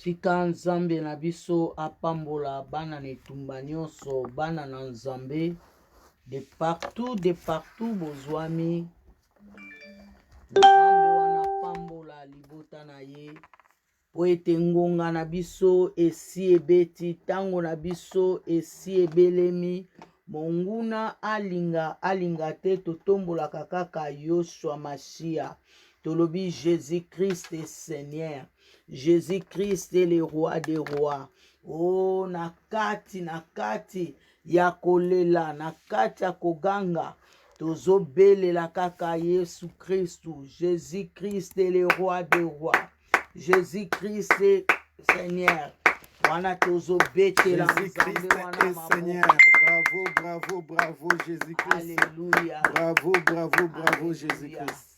Tika nzambe na biso apambola bana netumba nyonso bana na nzambe de partout bozwami nzambe wana pambola libota na ye po ete ngonga na biso esi ebeti tango na biso esi ebelemi monguna alinga te totombolaka kaka Yoshua Mashia tolobi Jésus-Christ est Seigneur. Jésus-Christ est le roi des rois. Oh, nakati ya kolela, nakati ya koganga, tozobelela kaka Yesu Christu. Jésus-Christ est le roi des rois. Jésus-Christ est Seigneur. Wana tozobetela Jésus-Christ est Seigneur. Bravo, Jésus-Christ. Alléluia. Bravo, Jésus-Christ.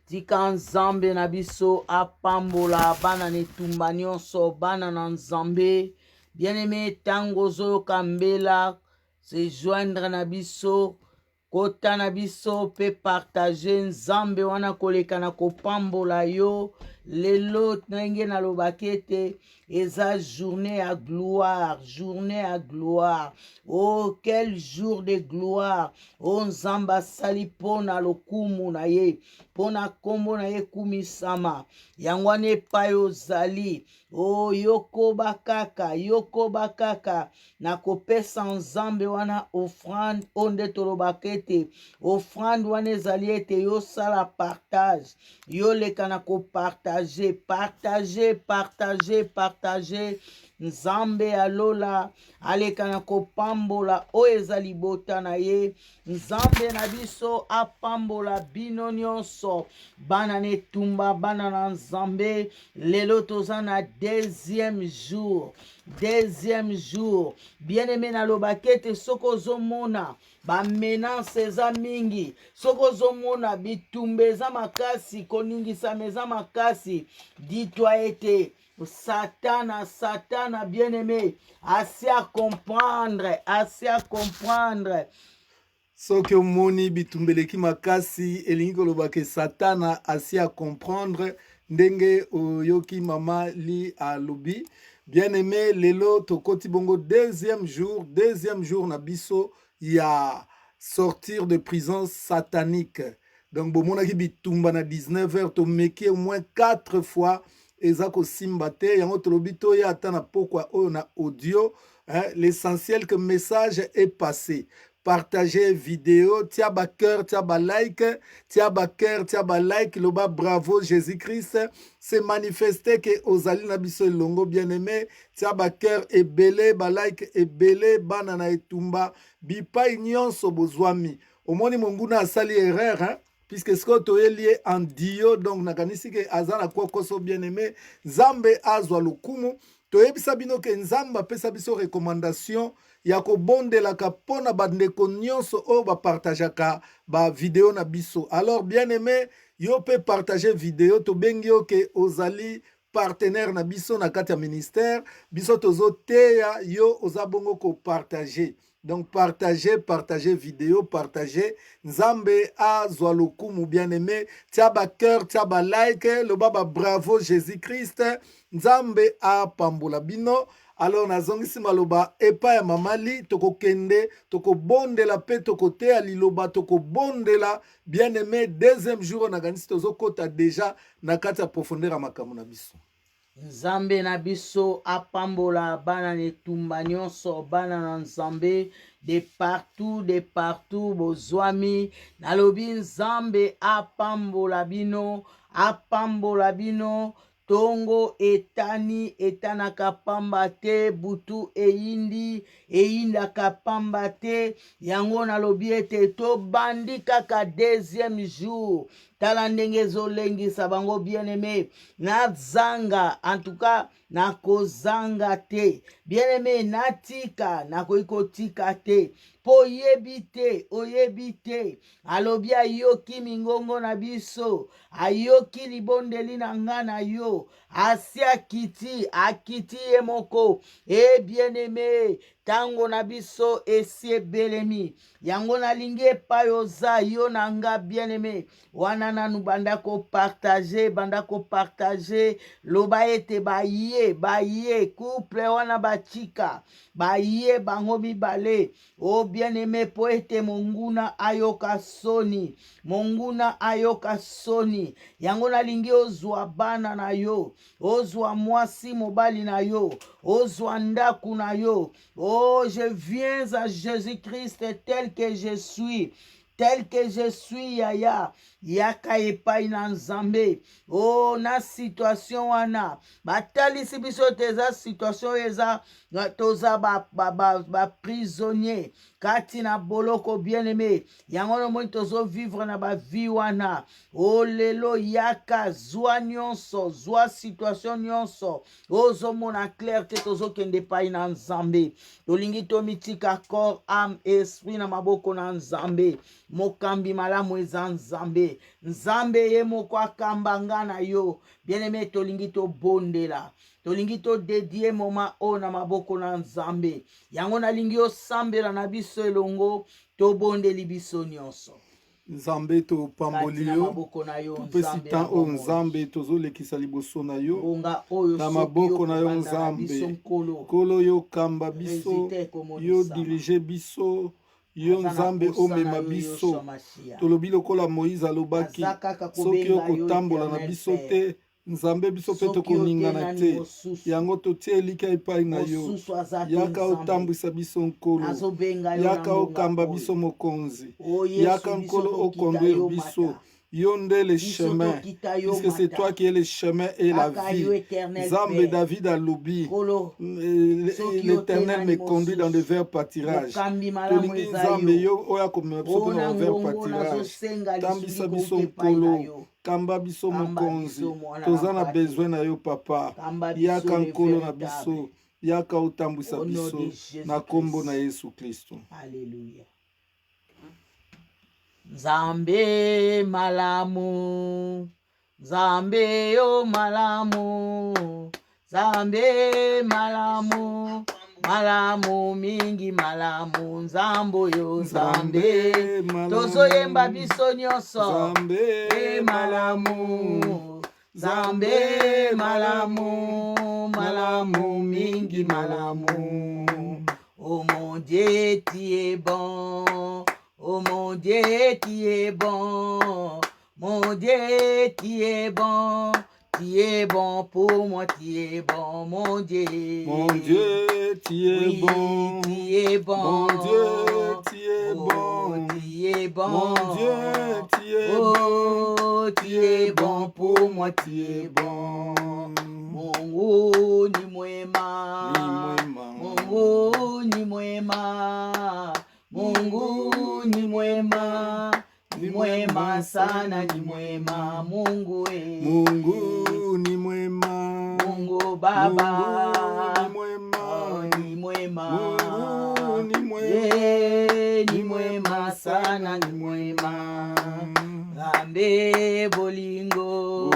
Tika nzambe na biso apambola bana netumba nyonso bana na nzambe bien-aimé tango zoyoka mbela se joindre na biso kota na biso pe partager nzambe wana koleka na kopambola yo lelo ndenge nalobaki ete eza journée à gloire. Oh, quel jour de gloire. Oh, nzambe asali mpona lokumu na ye mpona kombo na ye kumisama yango wana epai ozali. Oh, yokoba kaka na kopesa nzambe wana offrande onde tolobaka ete offrande wana ezali ete yosala partage yoleka na kopartage partage nzambe alola aleka na kopambola oyo eza libota na ye nzambe na biso apambola bino nyonso bana netumba bana na nzambe lelo toza na deuxième jour bien-aimé nalobaki ete soki ozomona bamenance eza mingi soki ozomona bitumba eza makasi koningisama eza makasi ditwa ete satana bien-aimé assez à comprendre soki omoni bitumbeleki makasi elingi koloba ke satana asi à comprendre ndenge oyoki mama li alobi bien-aimé lelo tokoti bongo deuxième jour na biso ya sortir de prison satanique donc bomonaki bitumba na 19h tomeki au moins 4 fois eza kosimba te yango tolobi toya ata na pokwa oyo na audio l'essentiel que message est passé. Partagez vidéo, tia ba cœur, tia ba like, loba bravo Jésus-Christ, c'est manifesté que ozali na biso longo bien-aimé, tia ba cœur ebele, ba like ebele, banana etumba, bipai nyonso bozwami. Omoni monguna asali erreur, puisque ce que est lié en dio, donc nakanisi ke azana kwa koso bien-aimé, Nzambe azwa lokumu, toyebisa bino ke Nzambe apesa biso recommandation ya kobondelaka pona bandeko nyonso oyo bapartageaka ba video na biso. Alors bien-aimé, yo pe partager video tobengi yo ke ozali partenaire na biso na kati ya ministère, biso tozo teya yo oza bongo ko partager. Donc partagez vidéo, partagez. Nzambe azwa lokumu bien-aimé. Tia ba cœur, tia ba like, le baba bravo Jésus-Christ. Nzambe a pambola bino. Alors nazongisi maloba epa ya mamali toko kende, toko bondela pe toko te aliloba toko bondela bien-aimé deuxième jour na ganisi tozo kota déjà na kati ya profondeur ya makambo na biso. Nzambe na biso apambola bana netumba nyonso bana na nzambe de partout bozwami nalobi nzambe apambola bino tongo etanaka pamba te butu eyindaka pamba te yango nalobi ete tobandi kaka deuxième jour tala ndenge ezolengisa bango bien-aimé nazanga en tout cas nakozanga te bien-aimé natika nakoki kotika te po oyebi te alobi ayoki mingongo na biso ayoki libondeli na nga na yo asi akiti ye moko bien-aimé tango na biso esi ebelemi yango nalingi epai oza yo na nga bien-aimé wana nanu banda kopartage loba ete baye couple wana bachika baye bango mibale o bien-aimé po ete monguna ayoka soni yango nalingi ozwa bana na yo ozwa mwasi mobali na yo ozwa ndaku na yo. Oh, je viens à Jésus-Christ tel que je suis yaya yaka epai na nzambe. Oh, na situation wana batalisi biso teza situation eza toza ba prisonnier kati na boloko bien-aimé yango no moi tozo vivre na ba vie wana. Oh lelo yaka zwa nyonso zwa situation nyonso ozomona clair te tozokende epai na nzambe tolingi tomitika corps âme esprit na maboko na nzambe. Mokambi malamu eza nzambe ye moko akamba nga na yo bien-aimé tolingi tobondela tolingi todedie moma o na maboko na nzambe yango nalingi osambela na biso elongo tobondeli biso nyonso. Nzambe topamboli yo topesi tan oyo nzambe tozolekisa liboso na yo na maboko na yo nzambe nkolo yo kamba biso yo dirige biso yo nzambe omema biso tolobi lokola Moïse alobaki soki okotambola na biso te nzambe biso mpe tokoningana te yango totie elika epai na yo yaka otambwisa biso nkolo yaka okamba biso mokonzi yaka nkolo okonduire biso yo nde le chemin puisque c'est toi qui es le chemin et la vie. Nzambe David alobi l'Éternel me conduit dans de verts pâtirages. Tolingi nzambe yo oya komema biso mpe na verts pâtirages tambisa biso nkolo kamba biso mokonzi toza na besoin na yo papa yaka nkolo na biso yaka otambwisa biso na kombo na Yesu Kristo. Alléluia. Nzambe malamu, Nzambe yo malamu, Nzambe malamu, malamu mingi malamu, Nzambo yo Nzambe, tozoyemba biso nyonso, Nzambe malamu, Nzambe malamu, malamu mingi malamu. Oh mon Dieu, tu es bon. Oh mon Dieu, tu es bon, mon Dieu, tu es bon pour moi, tu es bon, mon Dieu. Mon Dieu, tu es bon, tu es bon, mon Dieu, tu es bon, tu es bon, mon Dieu, tu es bon, tu es bon pour moi, tu es bon. Mungu ni mwema, Mungu ni mwema. Mungu ni mwema sana, ni mwema Mungu we. Mungu ni mwema, Mungu Baba ni mwema, ni mwema, Mungu ni mwema, ni mwema sana, ni mwema. Nzambe bolingo,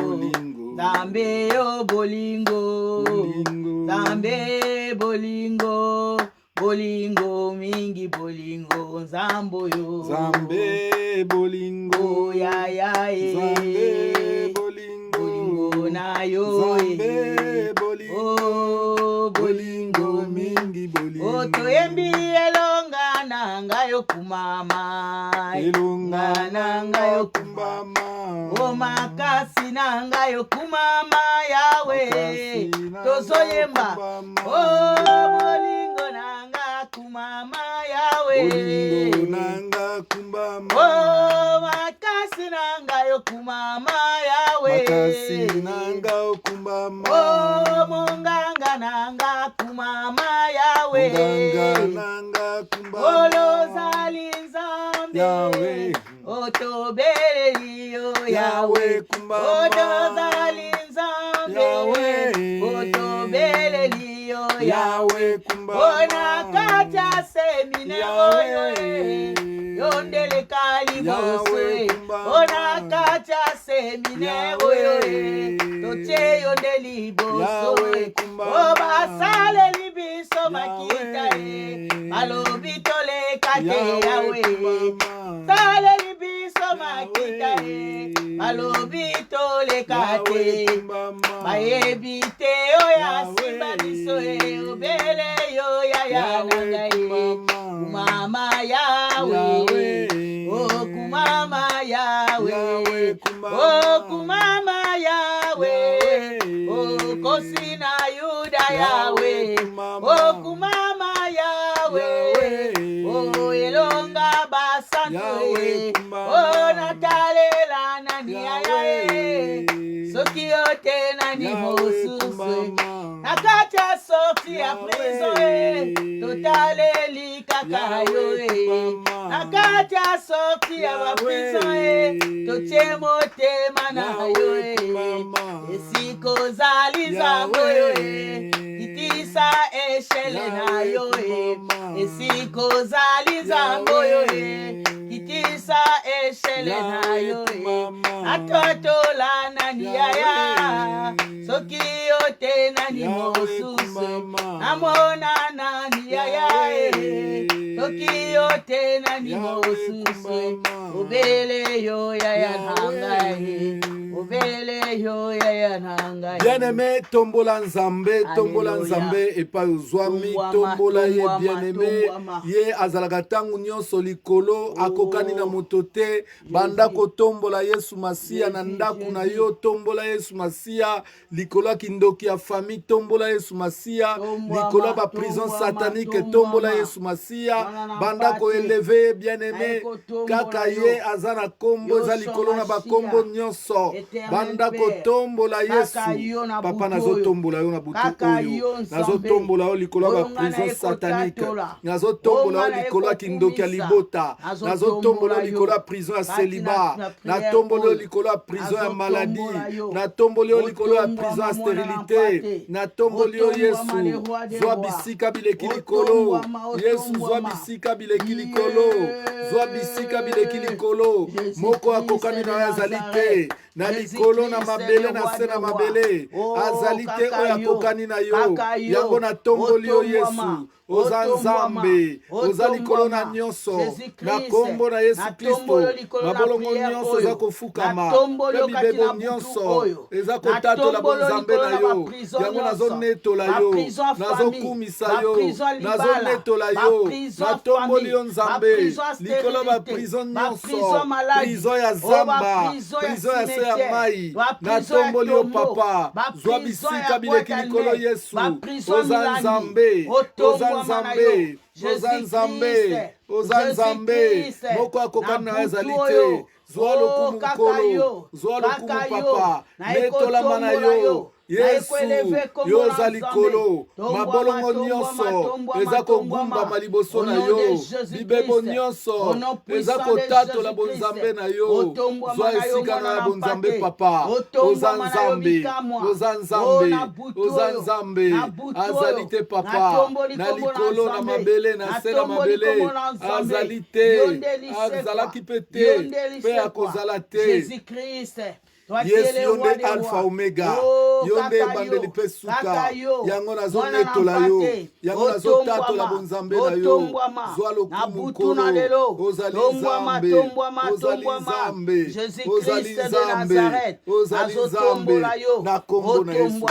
Nzambe yo bolingo, Nzambe bolingo, bolingo mingi bolingo, Nzambo yo Nzambe bolingo, ya Nzambe bolingo na yo Nzambe bolingo, bolingo mingi bolingo. Toyembi elonga na ngayo kumama, elonga na ngayo kumama, o makasi na ngayo kumama yawe tozoyemba, o bolingo nanga kumama yawe, bolingo nanga kumama, o makasi nanga yo kumama yawe, makasi nanga kumama, o monganga nanga kumama yawe, monganga nanga kumama, olozali nzambe yawe, otobeli yo yawe kumama, otozali nzambe yawe, otobeli yo yawe kumama, ona kaja semine oyo yondele kali boswe, ona kaja semine oyo toche yondeli boso, obasale libiso makita e balobi tolekate yawe saleli biso makita e balobi tolekate bayebi te oya simba biso e obele yo yaya nangai kumama yawe oh kumama yawe oh kumama yawe oh kosina yuda yawe oh kumama yawe oh elonga basantu oh natalela nani ayae soki yote nani mosuswe nakata sorti ya prison totaleli kakayo nakata sorti ya prison totie motema na yo esiko zaliza moyo kitisa eshele na yo esiko zaliza moyo kitisa eshele na yo atotola nani yaya soki yote nani mosusu namona nani yaya soki yote nani mosusu obele yo yaya nangai obele yo yaya nangai bien-aimé tombola nzambe tombola nzambe epai ozwami tombola ye bien-aimé ye azalaka ntango nyonso likolo akokani na moto te banda kotombola yesu masiya na ndako na yo tombola yesu masiya likolo ya kindoki ya famille tombola yesu masiya likolo ya baprison satanike tombola yesu masiya banda koeleve bien-aimé kaka ye aza na kombo eza likolo na bakombo nyonso banda kotombola yesu papa nazotombola yo na butu oyo nazotombola yo likolo ya baprison satanike nazotombola yo likolo ya kindoki ya libota nazotombola yo likolo ya prison ya seliba natombola yo likolo ya prison ya maladi natombola yo likolo ya prison ya sterilité natombola yo yesu zwa bisika bileki likolo yesu zwa bisika bileki likolo zwa bisika bileki likolo moko akokani na yo azali te na likolo na mabele na se na mabele azali te oyo akokani na yo yango natomboli yo yesu oza nzambe oza likolo na nyonso na kombo na yesu kristo mabolongo nyonso eza kofukama mpe bibebo nyonso eza kotatola bonzambe na yo yango nazonetola yo nazokumisa yo nazonetola yo natomboli yo nzambe likolo baprison nyonso prison ya zamba prison ya se ya mai natomboli yo papa zwa bisika bileki likolo yesu oza nzambe oza nzambe oza nzambe oza nzambe moko akokani na yo ezali te zwa lokumu nkolo zwa lokumu papa netolama na yo yesu yo oza likolo mabolongo nyonso eza kogumbama liboso na yo bibebo nyonso eza kotatola bonzambe na yo zwa esika na ya bonzambe papa oza nzambe oza nzambe oza nzambe azali te papa na likolo na mabele na se na mabele azali te azalaki mpe te mpe akozala te yesu yo nde alpha omega yo nde ebandeli mpe suka yango nazonetola yo yango nazotatola bonzambe na yo zwa lokumu nkolo ozali nzambe ozali nzambe ozali nzambe ozali nzambe na kombo na yesu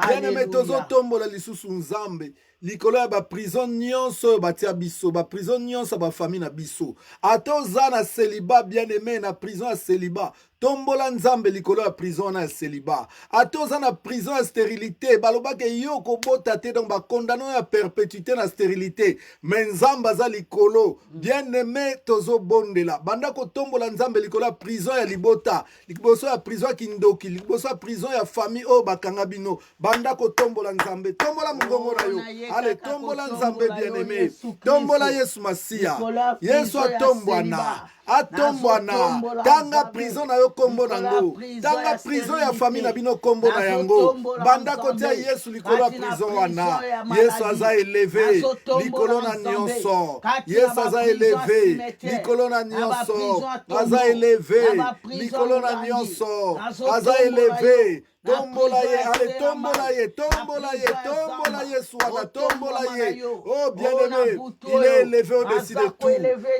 bien-aimé tozotombola lisusu nzambe likolo ya baprison nyonso oyo batia biso baprison nyonso ya bafamille na biso ata oza na seliba bien-aimé na prison ya seliba tombola nzambe likolo ya prison na ya seliba ata oza na prison ya sterilité balobaki yo kobota te donc bakondana oyo ya perpétuité na sterilité me nzambe aza likolo bien-aimé tozobondela banda kotombola nzambe likolo ya prison ya libota liboso ya prison ya kindoki liboso ya prison ya famille oyo bakanga bino banda kotombola nzambe tombola mongongo na yo ale tombola nzambe bien-aimé tombola yesu masiya yesu atombwana atombwana tanga prison na yo kombo nango tanga prison ya famille na bino kombo na yango banda kotia Yesu likolo ya prison wana Yesu aza eleve likolo na nyonso Yesu aza eleve likolo na nyonso aza eleve likolo na nyonso aza eleve tombola ye, allez, tombola ye, tombola ye, tombola ye, soit tombola ye. Oh bien-aimé, il est élevé au-dessus de tout.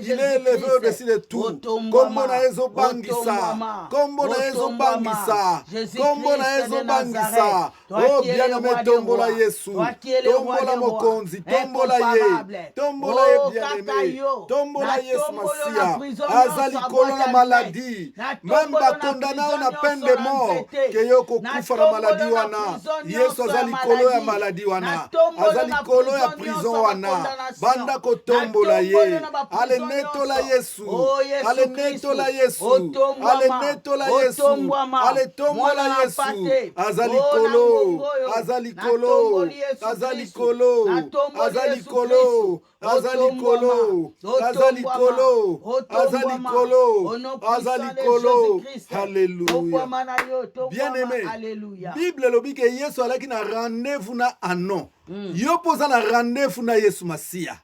Il est élevé au-dessus de tout. Kombo na yezo bangisa. Kombo na yezo bangisa. Kombo na yezo bangisa. Oh bien-aimé, tombola Yesu. Tombola mokonzi, tombola ye. Tombola ye bien-aimé. Tombola Yesu Masia. Azali kolo na maladie. Même ba condamné na peine de mort. Que yoko kufa na maladie wana. Yesu azali kolo ya maladie wana. Azali kolo ya prison wana. Banda ko tombola ye. Ale netola Yesu. Ale netola Yesu. Ale netola Yesu. Ale tombola Yesu. Azali kolo. Azali kolo. Azali kolo. Azali kolo. Azali kolo. Azali kolo. Azali kolo. Azali kolo. Alléluia. Bien-aimé, Bible lobi ke Yesu alaki na rendez-vous na anon. Yo poza na rendez-vous na Yesu Masia.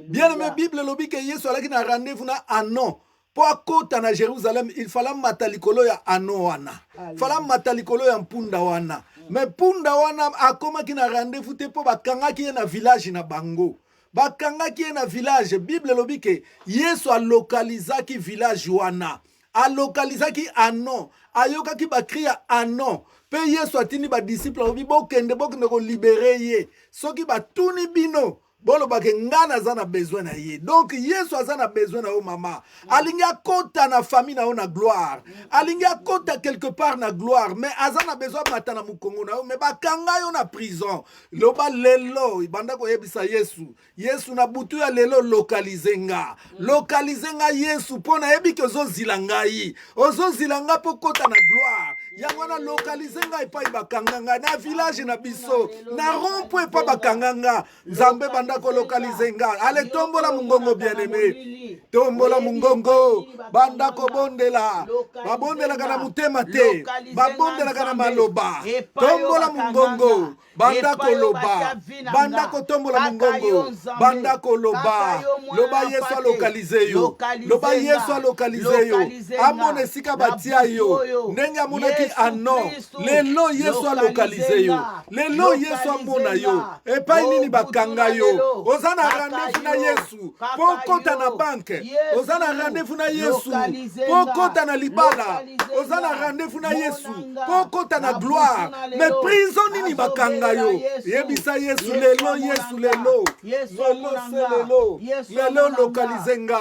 Bien-aimé, Bible lobi ke Yesu alaki na rendez-vous na anon. Po akota na Jérusalem, il fallait matalikolo ya anon wana. Fallait matalikolo ya mpunda wana. Mais punda wana akoma ki na rendez-vous te po bakanga ki na village na bango. Bakanga ki na village. Bible lobi ke Yesu a localisaki village wana. A localisaki anon. Ayoka ki bakri ya anon. Pe Yesu atini ba disciple obi bokende ko libérer ye. Soki ba tuni bino. Bolo bake ngana zana besoin na ye. Donc Yesu azana besoin na o mama. Alinga kota na famille na o na gloire. Alinga kota quelque part na gloire. Mais azana besoin matana mukongo na o. Mais bakanga yo na prison. Loba lelo. Ibanda ko yebisa Yesu. Yesu na butu ya lelo localizenga. Localizenga Yesu. Pona yebi ke ozo zilanga yi. Ozo zilanga po kota na gloire. Yangwana localizenga epa bakanganga. Na village na biso. Na rompo epa bakanganga. Nzambe banda ko localizenga. Ale tombola mungongo bien-aimé. Tombola mungongo. Banda ko bondela. Babondela kana mutema te. Babondela kana maloba. Tombola mungongo. Banda ko loba. Banda ko tombola mungongo. Banda ko loba. Loba Yesu a localize yo. Loba Yesu a localize yo. Amone sika batia yo. Nenya monaki anon. Lelo Yesu a localize yo. Lelo Yesu amona yo. Epa nini bakanga yo. Ozana rendez-vous na Yesu. Pokota na banke. Ozana rendez-vous na Yesu. Pokota na libala. Ozana rendez-vous na Yesu. Pokota na gloire. Mais prison nini bakanga yo. Yebisa Yesu lelo Yesu lelo. Lelo se lelo. Lelo localizenga.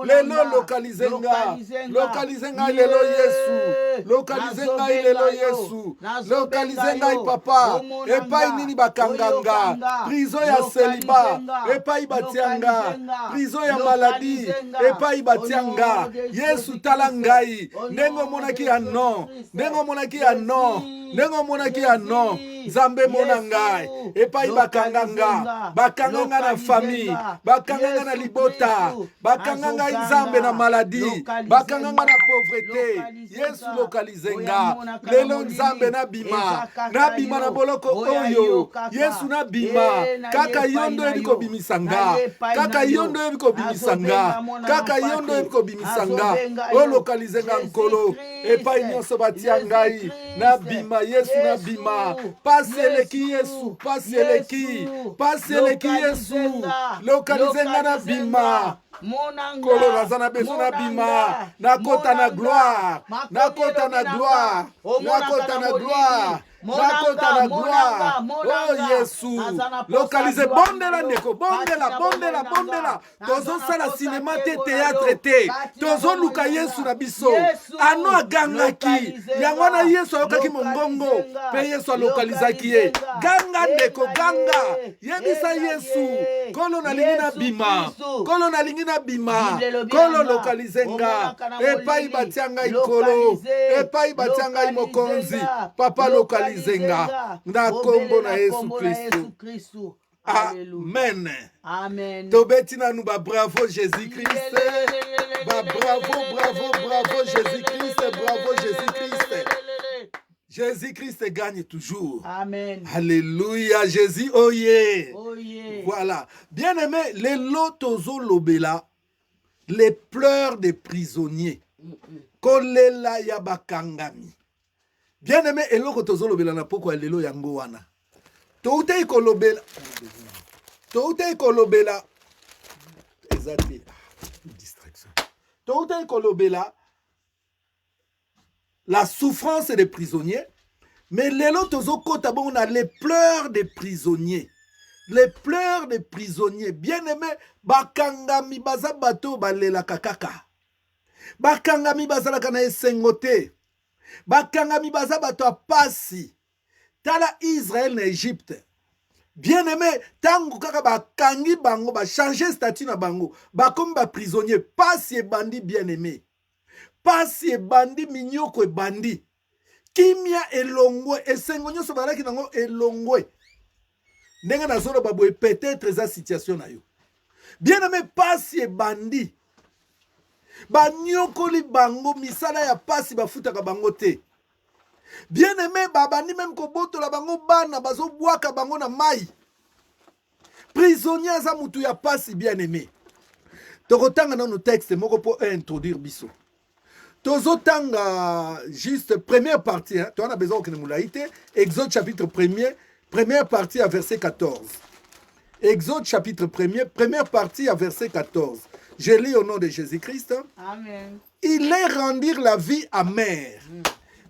Lelo localizenga. Localizenga lelo Yesu. Localizenga lelo Yesu. Localizenga papa. Epai nini bakanganga. Prison ya celibat. Epai batianga. Prison ya maladie. Epai batianga. Yesu talangai. Nengo monaki anon. Nengo monaki anon. Nengo monaki anon. Nzambe mona ngai. Epai bakanganga. Bakanganga na famille. Bakanganga na libota. Bakanganga nzambe na maladie. Bakanganga na pauvreté. Yesu localizenga. Lelo nzambe na bima. Na bima na boloko oyo. Yesu na bima. Kaka yondo ebiko bimisanga. Kaka yondo ebiko bimisanga. Kaka yondo ebiko bimisanga. O localizenga nkolo. Epai nyonso batiangai. Na bima. Yesu na bima. Paseleki Yesu. Paseleki. Paseleki Yesu. Localizenga na bima. Kolo nazana beso na bima. Nakota na gloire. Nakota na gloire. Nakota na gloire. Nakota na gloire. Oh Yesu. Localize bondela ndeko. Bondela, bondela, bondela. Tozo sala cinéma te théâtre te. Tozo luka Yesu na biso. Ano agangaki. Yangwana Yesu ayokaki mongongo. Pe Yesu alokalizaki ye. Ganga ndeko, ganga. Yebisa Yesu. Kolo na lingi na bima. Kolo na lingi na bima. Kolo localizenga. Epai batianga ikolo. Epai batianga imokonzi. Papa localize. Zenga na kombo na Yesu Kristo. Alléluia. Amen. Amen. Tobeti nanu ba bravo Jésus-Christ. Ba bravo Jésus-Christ, bravo Jésus-Christ. Jésus-Christ gagne toujours. Amen. Alléluia, Jésus, oh yeah. Oh yeah. Voilà. Bien-aimé, les lotozo lobela, les pleurs des prisonniers. Kolela ya bakangami. Bien-aimé, eloko tozo lobela na poko ya lelo yango wana. Toutei kolobela. Toutei kolobela. Exactement. Distraction. Toutei kolobela. La souffrance des prisonniers. Mais lelo tozo kota bon, on a les pleurs des prisonniers. Les pleurs des prisonniers. Bien-aimé, bakangami baza bato balela kakaka. Bakangami baza la kana esengote. Bakangami baza bato apasi. Tala Israël na Égypte. Bien-aimé, tango kaka bakangi bango, ba changer statut na bango, bakomi ba prisonnier, pasi e bandi bien-aimé. Pasi e bandi minyoko e bandi. Kimia elongwe, esengo nyonso balaki nango elongwe. Ndenge na zolo babwe peut-être za situation na yo. Bien-aimé, pasi e bandi. Banyokoli bango, misala ya pasi bafutaka bango te. Bien-aimé, babani même koboto la bango bana bazo bwaka bango na mai. Prisonnier za mutu ya pasi bien-aimé. Tokotanga na no texte moko po introduire biso. Tozotanga juste première partie, hein. Tu en as besoin que nous l'aider. Exode chapitre 1er, première partie à verset 14. Exode chapitre 1er, première partie à verset 14. Je lis au nom de Jésus-Christ. Amen. Il les rendirent la vie amère.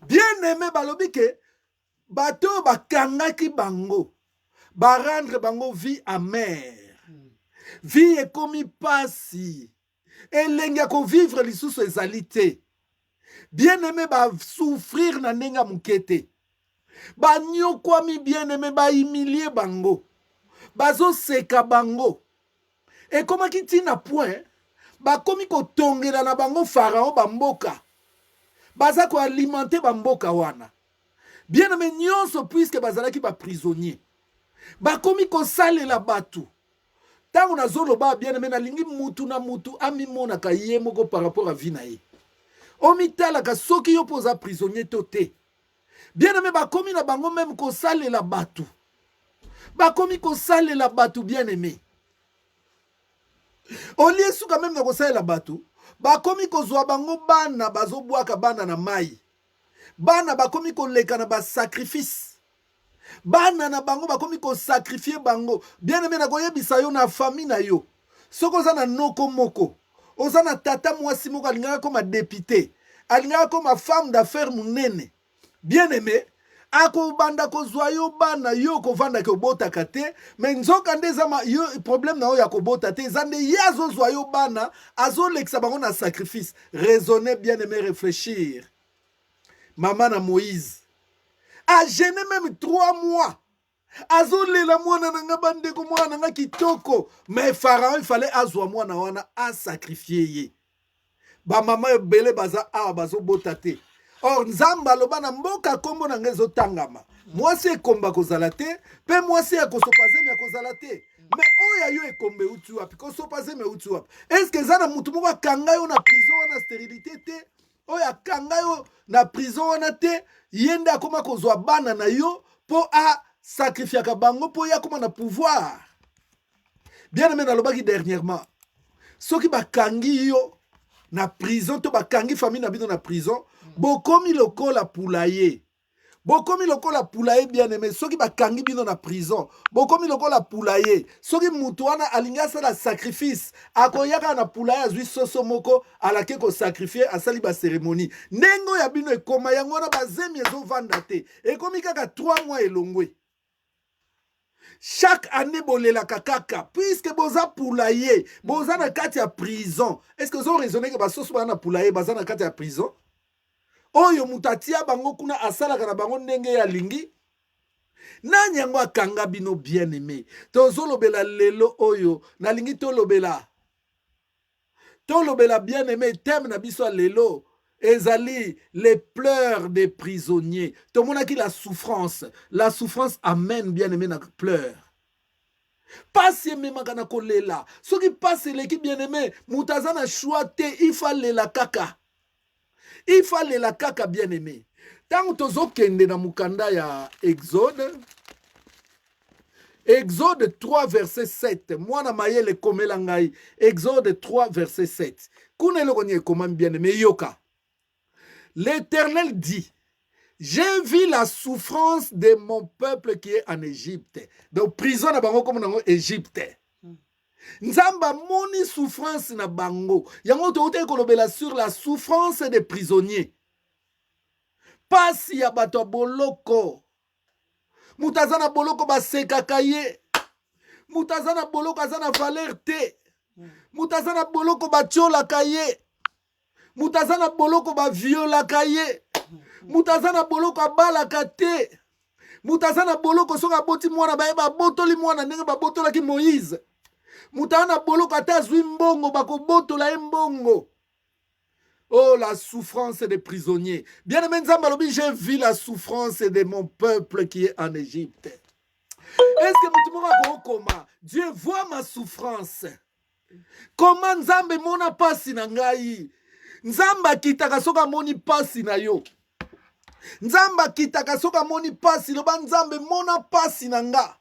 Bien-aimé balobi ke bato bakangaki bango ba rendre bango vie amère. Vie ekomi pasi. Elengi ko vivre lisusu ezali te. Bien-aimé ba souffrir na ndenge mukete. Ba nyokwami bien-aimé ba humilier bango. Bazo seka bango. Et comment ki tina point ba komi ko tongela na bango pharaon bamboka. Baza ko alimenter bamboka wana. Bien-aimé nyonso puisque bazalaki ba prisonnier. Ba komi ko salela batu. Tango na zolo ba bien-aimé na lingi mutu na mutu amimona ka ye moko par rapport à vie na ye. Omitala ka soki yo poza prisonnier tote. Bien-aimé ba komi na bango même ko salela batu. Ba komi ko salela batu bien-aimé. Olie suka même na ko salela batu. Bakomi kozwa bango bana bazobwaka bana na mai. Bana bakomi koleka na ba sacrifice. Bana na bango bakomi ko sacrifier bango. Bien-aimé na koyebisa yo na famille na yo. Soko oza na noko moko. Oza na tata mwasi moko alingaka koma député. Alingaka koma femme d'affaires munene. Bien-aimé, ako banda kozwa yo bana yo kovanda ke obotaka te, mais nzoka nde zama yo problème na yo ya kobota te, zande ye azozwa yo bana azolekisa bango na sacrifice. Raisonner, bien-aimé, réfléchir. Maman na Moïse a gêné même 3 mois. Azolela mwana nanga bandeko mwana nanga kitoko, mais Pharaon il fallait azwa mwana wana a sacrifier ye. Ba mama ebele baza a bazo bota te. Or nzamba loba na mboka kombo na ngezo tangama. Mwasi ekomba kozala te, pe mwasi ya kosopaze ya kozala te. Mais oya yo ekombe utu wapi, kosopaze me utu wapi. Est-ce que zana mutu moko kanga yo na prison wana stérilité te? Oya kanga yo na prison wana te, yenda akoma kozwa bana na yo po a sacrifier ka bango po ya koma na pouvoir. Bien aimé na lobaki dernièrement. Soki bakangi yo na prison to bakangi famille na bino na prison, bokomi lokola poulailler. Bokomi lokola poulailler bien-aimé. Soki bakangi bino na prison, bokomi lokola poulailler. Soki mutu wana alinga sala sacrifice, akoyaka na poulailler azwi soso moko alake ko sacrifier asali ba cérémonie. Nengo ya bino ekoma yango wana bazemi ezovanda te. Ekomi kaka 3 mois elongwe. Chaque année bolela kaka puisque boza poulailler, boza na kati ya prison. Est-ce que vous avez raisonné que basoso bana poulailler baza na kati ya prison? Oyo mutatia bango kuna asalaka na bango ndenge ya lingi. Nani yango akanga bino bien-aimé? Tozolobela lelo oyo na lingi tolobela. Tolobela bien-aimé thème na biso lelo. Ezali les pleurs des prisonniers. Tout le monde a qui la souffrance. La souffrance amène bien-aimé na pleurs. Pasi ememaka na kolela. Soki pasi eleki bien-aimé, mutaza na choix te, il fallait la kaka. Il fallait la kaka bien-aimé. Tango tozokende na mukanda ya Exode, Exode 3 verset 7. Mwana mayele komela ngai. Exode 3 verset 7. Kuna eloko ni ekomami bien-aimé yoka. L'Éternel dit, j'ai vu la souffrance de mon peuple qui est en Égypte. Donc prison na bango comme nango Égypte. Nzamba moni souffrance na bango. Yango tote kolobela sur la souffrance des prisonniers. Pasi ya bato boloko. Mutazana boloko basekaka ye. Mutazana boloko azana valeur te. Mutazana boloko batiolaka ye. Mutazana boloko baviolaka ye. Mutazana boloko abalaka te. Mutazana boloko soka boti mwana baye babotoli mwana ndenge babotolaki Moïse. Mutazana boloko ata zwi mbongo bakobotola ye mbongo. Oh, la souffrance des prisonniers. Bien-aimé Nzamba lobi, j'ai vu la souffrance de mon peuple qui est en Égypte. Est-ce que mutumora koma? Dieu voit ma souffrance. Comment Nzambe mona pasi na ngai? Nzamba kitaka soka moni pasi na yo. Nzamba kitaka soka moni pasi loba Nzambe mona pasi na nga.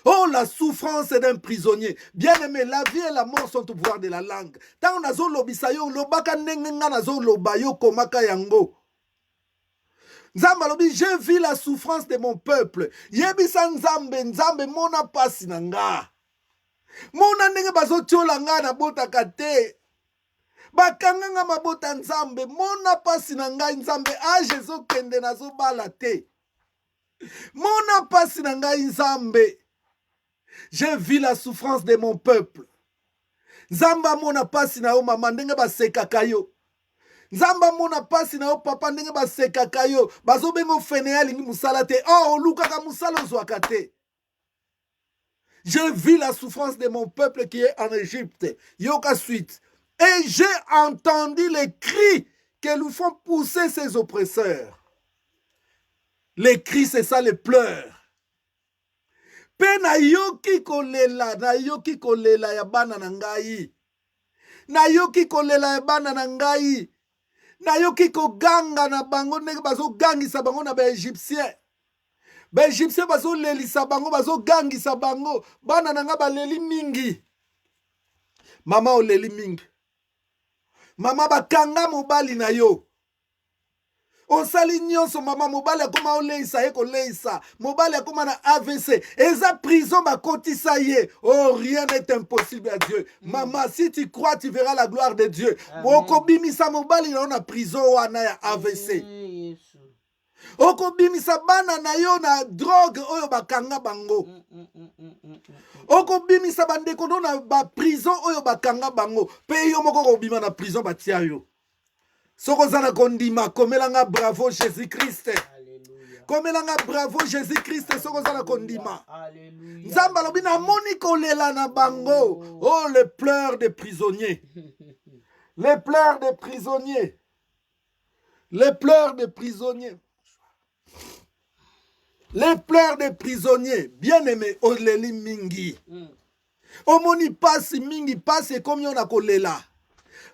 Oh, la souffrance d'un prisonnier. Bien-aimé, la vie et la mort sont au pouvoir de la langue. Tant on a zo lobisa yo, lobaka nengenga na zo lobayo komaka yango. Nzamba lobi, j'ai vu la souffrance de mon peuple. Yebisa Nzambe, Nzambe mona pasi na nga. Mona ndenge bazo tiola nga na bota kate. Bakanga nga mabota Nzambe, mona pasi na nga Nzambe, age zo kende na zo bala te. Mona pasi na nga Nzambe. J'ai vu la souffrance de mon peuple. Nzamba mona pasi na yo mama ndenge basekaka yo. Nzamba mona pasi na yo papa ndenge basekaka yo. Bazo bengo fene ya lingi musala te. Oh, olukaka musala ozwaka te. J'ai vu la souffrance de mon peuple qui est en Égypte. Yoka suite. Et j'ai entendu les cris que nous font pousser ses oppresseurs. Les cris, c'est ça, les pleurs. Pe na yoki kolela ya bana na ngai. Na yoki kolela ya bana na ngai. Na yoki koganga na bango ndenge bazo gangisa bango na ba Égyptien. Ba Égyptien bazo lelisa bango, bazo gangisa bango. Bana na nga baleli mingi. Mama oleli mingi. Mama bakanga mobali na yo. Osali nyonso mama mobali akoma oleisa ye koleisa. Mobali akoma na AVC. Eza prison bakotisa ye. Oh, rien n'est impossible à Dieu. Maman, si tu crois, tu verras la gloire de Dieu. Okobimisa mobali na na prison wana ya AVC. Okobimisa bana na yo na drogue oyo bakanga bango. Okobimisa bandeko na ba prison oyo bakanga bango. Pe yo moko kobima na prison batia yo. Sokozana kondima komelanga bravo Jésus-Christ. Komelanga bravo Jésus-Christ sokozana kondima. Nzamba lobi na moni kolela na bango. Oh, les pleurs des prisonniers. Les pleurs des prisonniers. Les pleurs des prisonniers. Les pleurs des prisonniers. Bien-aimé, oleli mingi. Omoni pasi mingi, pasi comme yon a kolela.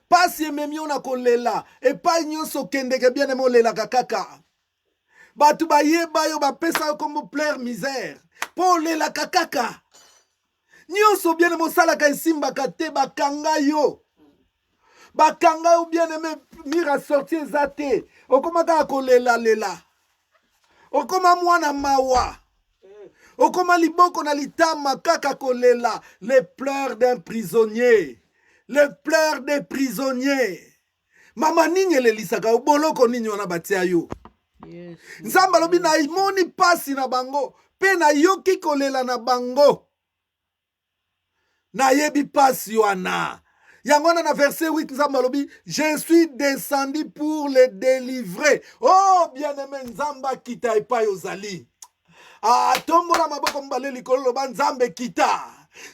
Pasi ememi yon a kolela. E pa nyonso kendeke bien-aimé olela kakaka. Batu bayeba yo bapesa yo comme pleurs misère. Po olela kakaka. Nyonso bien-aimé osalaka esimbaka te bakanga yo. Bakanga yo bien-aimé mira sorti ezate. Okomaka kolela lela. Okoma mwana mawa. Okoma liboko na litama kaka kolela. Les pleurs d'un prisonnier. Les pleurs des prisonniers. Mama ninye lelisaka boloko ninyi wana batia yo. Nzamba lobi na imoni pasi na bango. Pe na yoki kolela na bango. Na yebi pasi wana. Yangona na verset 8 Nzamba lobi, je suis descendu pour les délivrer. Oh, bien-aimé Nzamba kita epai ozali. Ah, tombola maboko mbale likolo loba Nzambe kita.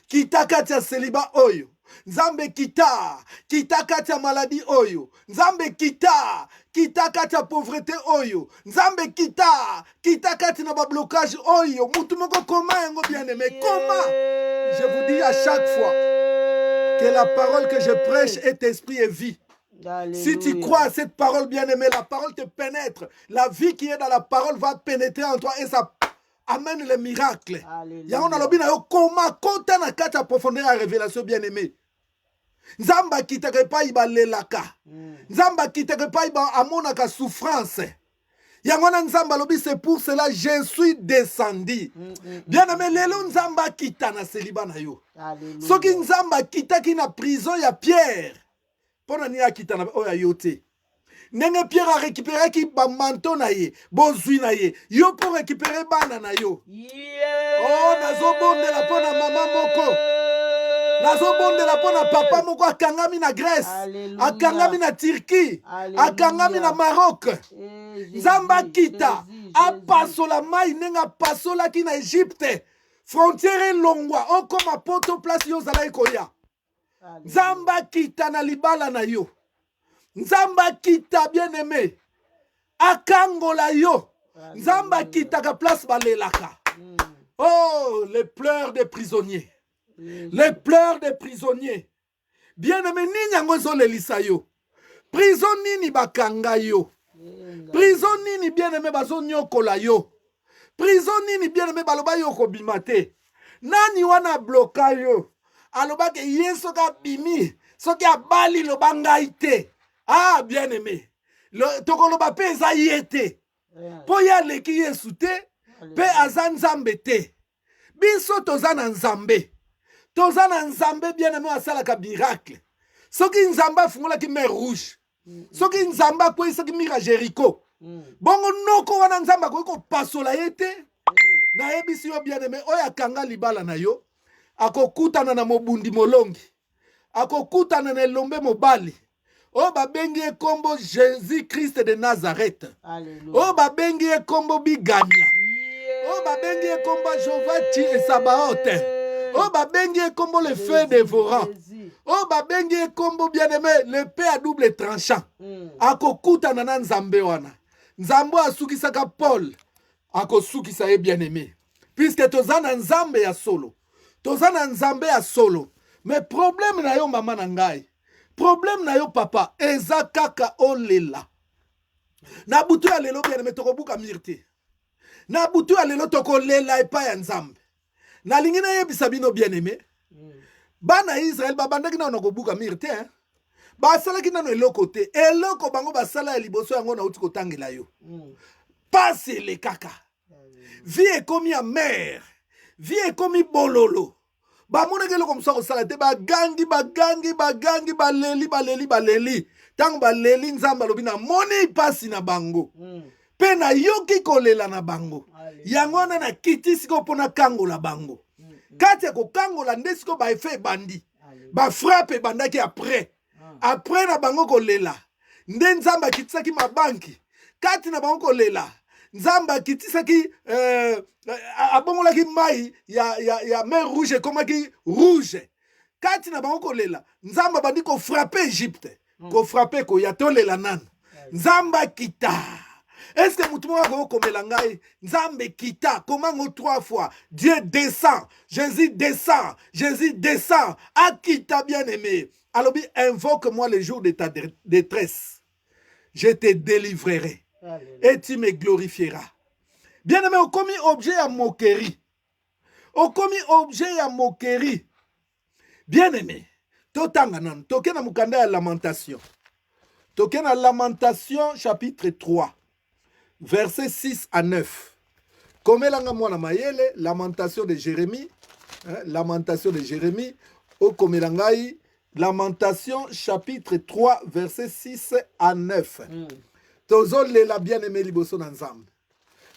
kita kati ya célibat oyo. Nzambe kita kati ya maladie oyo. Nzambe kita kati ya pauvreté oyo. Nzambe kita kati na ba blocage oyo. Mutu moko koma yango bien-aimé. Comment? Je vous dis à chaque fois que la parole que je prêche est esprit et vie. Alléluia. Si tu crois à cette parole bien-aimée, la parole te pénètre. La vie qui est dans la parole va pénétrer en toi et ça amène les miracles. Yango na lobi na yo koma kota na kati ya profondeur ya révélation bien-aimé. Nzamba kitaka epai balelaka. Nzamba kitaka epai amonaka souffrance. Yango na nzamba lobi c'est pour cela je suis descendu. Bien-aimé lelo nzamba kita na célibat na yo. Soki nzamba kitaki na prison ya Pierre. Pona ni akita na oya yote. Nenge Pierre a récupéré ki ba manteau na ye, bozui na ye. Yo pour récupérer bana na yo. Oh, nazo bonde la pona mama moko. Nazo bonde la pona papa moko akangami na Grèce. Akangami na Turquie. Akangami na Maroc. Nzamba kita. Apasola mai nenga pasola ki na Égypte. Frontière longwa. On comme a poto place yo zala koya. Nzamba kita na libala na yo. Nzamba kita bien-aimé. Akangola yo. Nzamba kita ka place balelaka. Oh, les pleurs des prisonniers. Les pleurs des prisonniers. Bien-aimé, nini yango ezolelisa yo. Prison nini bakanga yo. Prison nini bien-aimé bazo nyokola yo. Prison nini bien-aimé baloba yo kobima te. Nani wana bloka yo. Aloba ke yeso ka bimi. Soki abali loba ngai te. Ah, bien-aimé. Tokoloba pe eza yete. Po ya leki yesu te. Pe aza nzambe te. Biso toza na nzambe. Toza na nzambe bien-aimé asalaka miracle. Soki nzambe afungolaki mer rouge. Soki nzambe akweyisaki mira Jéricho. Bongo noko wana nzambe akoki kopasola ye te. Nayebisi yo bien-aimé oyo akanga libala na yo. Akokutana na mobundi molongi. Akokutana na elombe mobali. O babengi e kombo Jésus-Christ de Nazareth. O babengi e kombo Bigania. O babengi e kombo Jovati et Sabaoth. O babengi e kombo le feu dévorant. O babengi e kombo bien-aimé le paix à double tranchant. Akokutana na nzambe wana. Nzambe asukisaka Paul. Akosukisa ye bien-aimé. Puisque tozana nzambe ya solo. Tozana nzambe ya solo. Mais problème na yo mama na ngai. Problème na yo papa. Eza kaka olela. Na butu ya lelo bien-aimé tokobuka mirte. Na butu ya lelo tokolela epa ya nzambe. Na lingi na yebisa bino bien-aimé. Bana Israël babandaki na onakobuka mirte. Basalaki nano eloko te. Eloko bango basala ya liboso yango na uti kotangela yo. Passe le kaka. Vie ekomi ya mer. Vie ekomi bololo. Bamoneke eloko mosusu akosala te bagangi baleli. Tango baleli nzambe alobi na moni pasi na bango. Pe na yoki kolela na bango. Yango wana na kiti siko mpona kangola bango. Kati ya kokangola nde siko baefe ebandi. Bafrape ebandaki après. Après na bango kolela. Nde nzambe akitisaki mabanki. Kati na bango kolela. Nzamba akitisaki abongolaki mai ya mer rouge ekomaki rouge. Kati na bango kolela. Nzamba bandi ko frapper Égypte. Ko frapper ko ya tolela nana. Nzamba kita. Est-ce que mutu moko akokomela ngai? Nzambe kita. Komango 3 fois. Dieu descend. Jésus descend. Jésus descend. Akita bien-aimé. Alobi invoque-moi le jour de ta détresse. Je te délivrerai. Et tu me glorifieras. Bien-aimé, au commis objet à moquerie. Au commis objet à moquerie. Bien-aimé, totanganan, tokena mukanda ya lamentation. Tokena lamentation chapitre 3, versets 6 à 9. Komelanga mwana mayele, lamentation de Jérémie. Lamentation de Jérémie. O komelangai, lamentation chapitre 3, versets 6 à 9. Tozole la bien-aimé liboso na nzambe.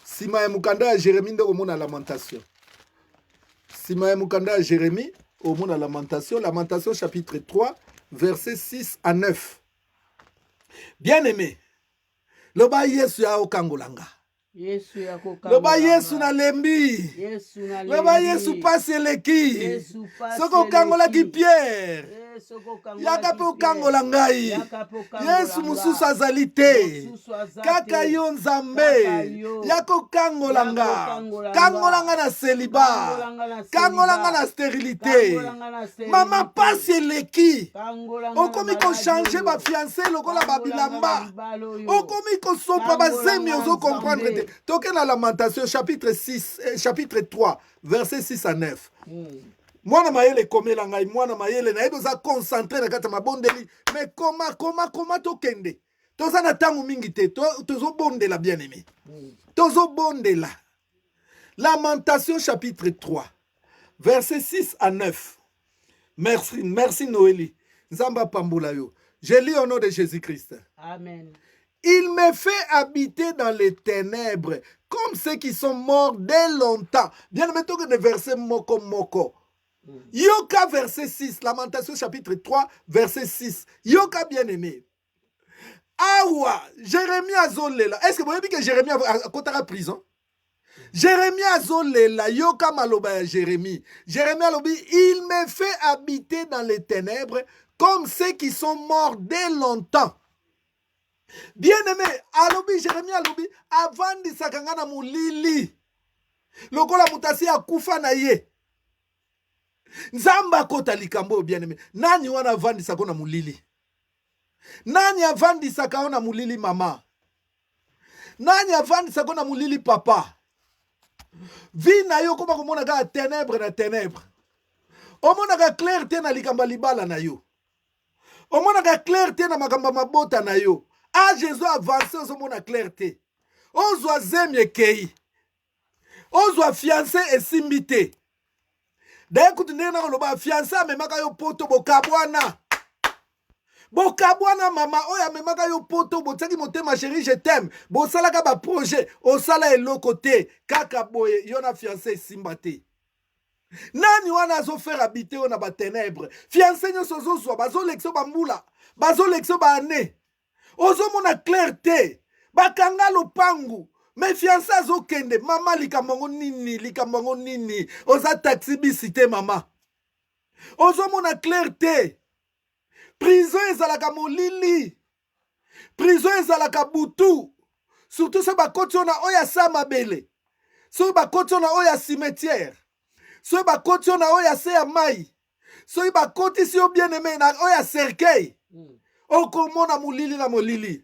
Sima ya mukanda ya Jérémie nde komona lamentation. Sima ya mukanda ya Jérémie omona lamentation. Lamentation chapitre 3 verset 6 à 9. Bien-aimé. Loba Yesu ya okangolanga. Yesu ya Loba kokangola Yesu nga. na lembi. Yesu na Loba lembi. Yesu pasi eleki. Yesu pasi Soko kangola ki eleki. Pierre. Soko kangola Yaka ki pe Pierre. okangola ngai. Yaka pe okangola Yesu nga. mususu azali te. Mosusu aza Kaka te. yo Kaka Nzambe. yo. Yako kangola nga. Yakokangola nga. Kangola nga na celiba. Kangola nga na Kangola nga celibat. na sterilité. Kangola nga na sterilité. Mama pasi eleki. Kangola nga na Okomi maladi kochange oyo. bafiance lokola Kangola nga na babilamba. libala oyo. Okomi kosopa Kangola bazemi nga ozo comprendre Nzambe. te. Toke na Lamentation chapitre 3 verset 6 à 9. Mwana mayele komela ngai mwana mayele na oza concentré na kati ya mabondeli mais koma tokende toza na ntango mingi te tozobondela bien aimé tozobondela. Lamentation chapitre 3 verset 6 à 9. Merci Noélie. Nzamba pambola yo. Je lis au nom de Jésus-Christ. Amen. Il me fait habiter dans les ténèbres comme ceux qui sont morts dès longtemps. Bien aimé, que de verset moko. Yoka verset 6, Lamentation chapitre 3 verset 6. Yoka bien aimé. Awa, Jérémie azolela. Est-ce que vous voyez que Jérémie a côté la prison? Jérémie azolela, yoka maloba ya Jérémie. Jérémie alobi, il me fait habiter dans les ténèbres comme ceux qui sont morts dès longtemps. Bien aimé, alobi Jérémie alobi, avant di sakanga na mulili. Lokola mutasi akufa na ye. Nzamba kota likambo bien aimé. Nani wana avandi sako na mulili? Nani avandi saka na mulili mama? Nani avandi sako na mulili papa? Vi na yo koma komona ka ténèbre na ténèbre. Omona ka clarté na likamba libala na yo. Omona ka clarté na makamba mabota na yo. Ah Jésus avancé ozomona clarté. Ozwa zemi ekei. Ozwa fiancé esimbi te. D'ailleurs kutu ndenge na koloba fiancé amemaka yo poto bokabwana. Bokabwana mama oyo amemaka yo poto botiaki motema chéri je t'aime. Bosalaka ba projet osala eloko te kaka boye yo na fiancé esimba te. Nani wana azofaire habiter yo na ba ténèbres. Fiancé nyonso ozozwa bazolekisa bambula bazolekisa baane. Ozomona clarté bakanga lopangu mais fiancé azokende mama likambo nini oza taxi bisi te mama. Ozomona clarté prison ezalaka molili prison ezalaka butu surtout so bakoti ona oya sa mabele so bakoti ona oya cimetière so bakoti ona oya se ya mai so bakoti si yo bien aimé na oya cercueil okomona molili na molili.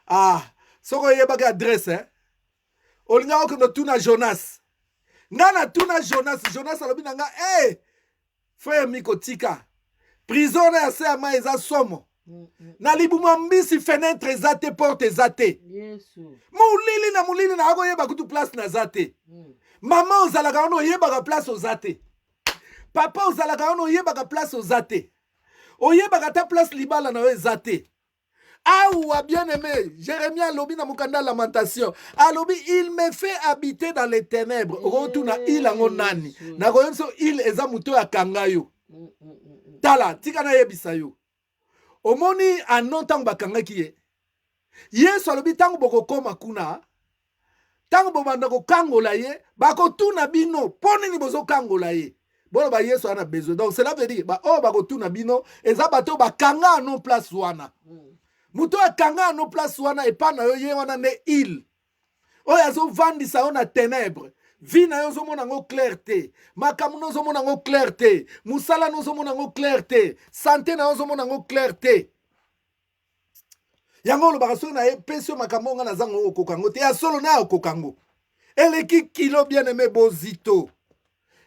Ah soko yebaka adresse olinga okendo tuna Jonas nga na tuna Jonas alobi na nga frère miko tika prison na ya se ya mai eza somo na libuma mbisi fenêtre eza te porte eza te molili na akoyeba kutu place na za te mama ozalaka wana oyebaka place oza te papa ozalaka wana oyebaka place oza te oyebaka ta place libala na yo eza te. Awa bien aimé, Jérémie alobi na mukanda Lamentation. Alobi, il me fait habiter dans les ténèbres. Rotuna il ango nani. Na koyemso il eza muto ya kangayo. Tala, tika na yebisa yo. Omoni anon tango bakangaki ye. Yesu alobi tango boko koma kuna. Tango bobanda ko kangola ye, bako tuna bino, poni ni bozo kangola ye. Bon ba Yesu ana besoin. Donc cela veut dire ba oh bako tuna bino, eza bato bakanga non place wana. Muto akanga no place wana epa na yo ye wana ne il. Oyo azovandisa yo na ténèbre. Vi na yo ozomona ngo clarté. Makambo na ozomona ngo clarté. Musala na ozomona ngo clarté. Santé na ozomona ngo clarté. Yango lobaka soki na ye pesi yo makambo nga na zango okokango te. Ya solo na okokango. Eleki kilo bien aimé bozito.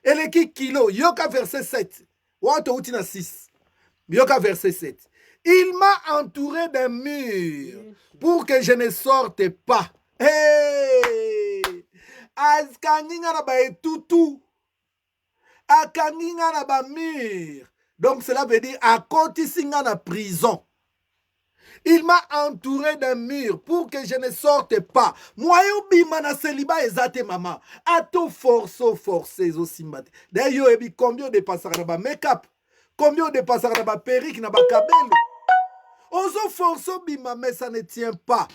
Eleki kilo. Yoka verset 7. Wato uti na 6. Yoka verset 7. Il m'a entouré d'un mur pour que je ne sorte pas. Hey! Askanginga na ba etutu. Akanginga na ba mur. Donc cela veut dire akotisinga na prison. Il m'a entouré d'un mur pour que je ne sorte pas. Moi bima na celibat ezate mama. Ato forcé zo simbate. D'ailleurs ebi combien de passera na ba make-up? Combien de passera na ba perruque na ba kabelo? Ozo forso bima mais ça ne tient pas.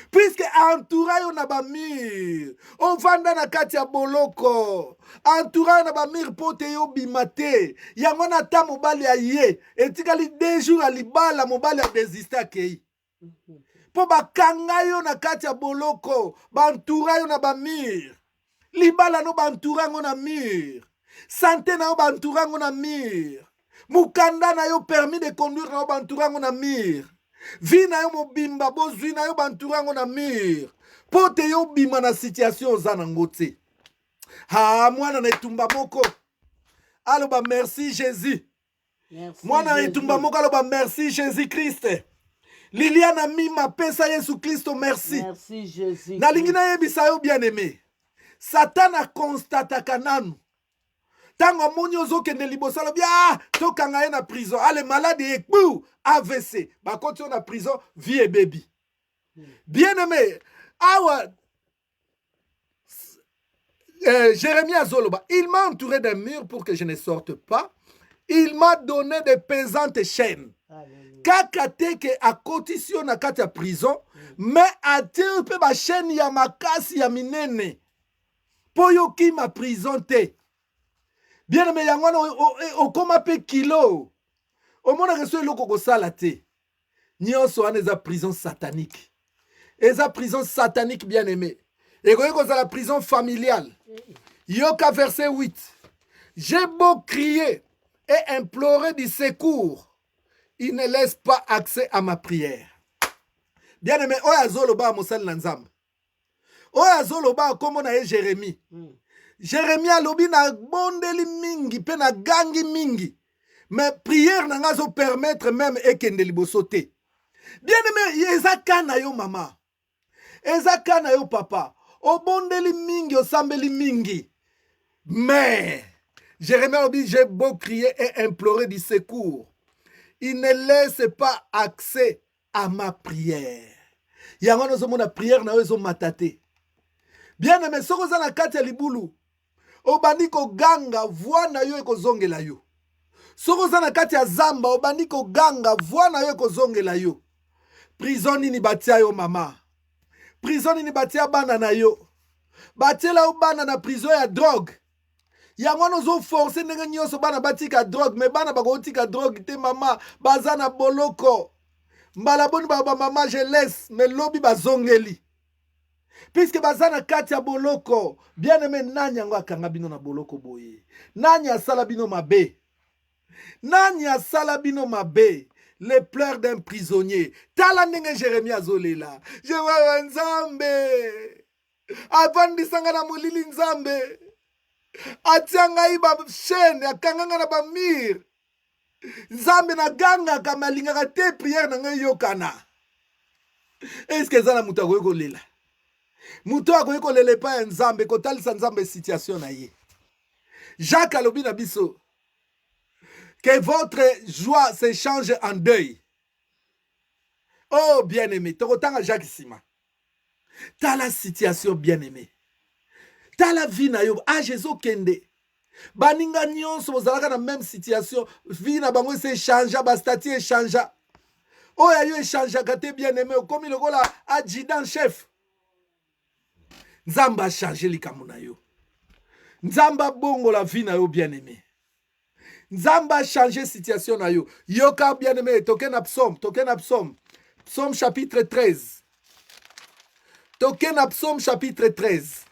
Puisque entoura yo na bamir, ovanda na kati ya boloko, entoura yo na bamir pote yo bimate, yango na ta mobali aye, etikali 2 jours alibala mobali a desiste akei. Po bakanga yo na kati ya boloko, bantoura yo na bamir, libala no bantoura ngo na mur, santé na yo bantoura ngo na mur, mukanda na yo permis de conduire na yo bantoura ngo na mur. Vi na yo mobimba bozwi na yo banturango na mur po te yo bima na situation oza nango te. Mwana na etumba moko aloba merci Jésus. Mwana na etumba moko aloba merci Jésus Christ. Liliana mima pesa Yesu Kristo merci. Merci Jésus. Nalingi na yebisa yo bien aimé. Satan a constataka nanu. Tango moni ozokende liboso alobi tokanga ye na prison. Ale malade ye bou AVC. Bakoti yo na prison vie et baby. Bien aimé. Awa Jérémie Azoloba, il m'a entouré d'un mur pour que je ne sorte pas. Il m'a donné des pesantes chaînes. Kaka teke akoti si yo na kati ya prison, mais ate pe ba chaîne ya makasi ya minene. Po yo ki ma prison te. Bien aimé yango okoma pe kilo. Omona reso eloko kosala te. Nyonso wana eza prison satanique. Eza prison satanique bien aimé. Ekoki kozala prison familiale. Yoka verset 8. J'ai beau crier et implorer du secours, il ne laisse pas accès à ma prière. Bien aimé, oya zoloba mosali na nzambe. Oya zoloba komona ye Jérémie. Jérémie alobi na bondeli mingi pe na gangi mingi. Mais prière nanga zo permettre même ekende liboso te. Bien aimé, eza kana yo mama. Eza kana yo papa. Obondeli mingi, osambeli mingi. Mais Jérémie alobi j'ai beau crier et implorer du secours, il ne laisse pas accès à ma prière. Yango no mona prière na yo zo matate. Bien aimé, soko za na kati ya libulu. Obandi ko ganga voix na yo ekozongela yo. Soko za na kati ya zamba obandi ko ganga voix na yo ekozongela yo. Prison nini batia yo mama. Prison nini batia bana na yo. Batiela yo bana na prison ya drogue. Yango no zo forcer ndenge nyonso bana batika drogue, mais bana bakotika drogue te mama, baza na boloko. Mbala boni ba mama je laisse, mais lobi bazongeli. Puisque baza na kati ya boloko, bien aimé nani yango akanga bino na boloko boye. Nani asala bino mabe. Nani asala bino mabe. Les pleurs d'un prisonnier. Tala ndenge Jérémie azolela. Je vois nzambe. Avandisanga na molili nzambe. Atianga iba chaîne akanganga na bamir. Nzambe na ganga kamalinga te prière na ngai yokana. Est-ce que ça na muta ko lela? Muto akoki kolela epai ya nzambe kotalisa nzambe situation na ye. Jacques alobi na biso que votre joie se change en deuil. Oh bien-aimé, tokotanga Jacques Sima. T'as la situation bien-aimé. T'as la vie na yo. Jésus kende. Baninga nyonso bozalaka na même situation. Vie na bango se change, ba statut change. Oh ya yo change kate bien-aimé comme lokola adjudant chef. Nzamba changer likambo na yo. Nzamba bongo la vie na yo bien-aimé. Nzamba changer situation na yo. Yoka bien-aimé, token psaume, Psaume chapitre 13. Token psaume chapitre 13.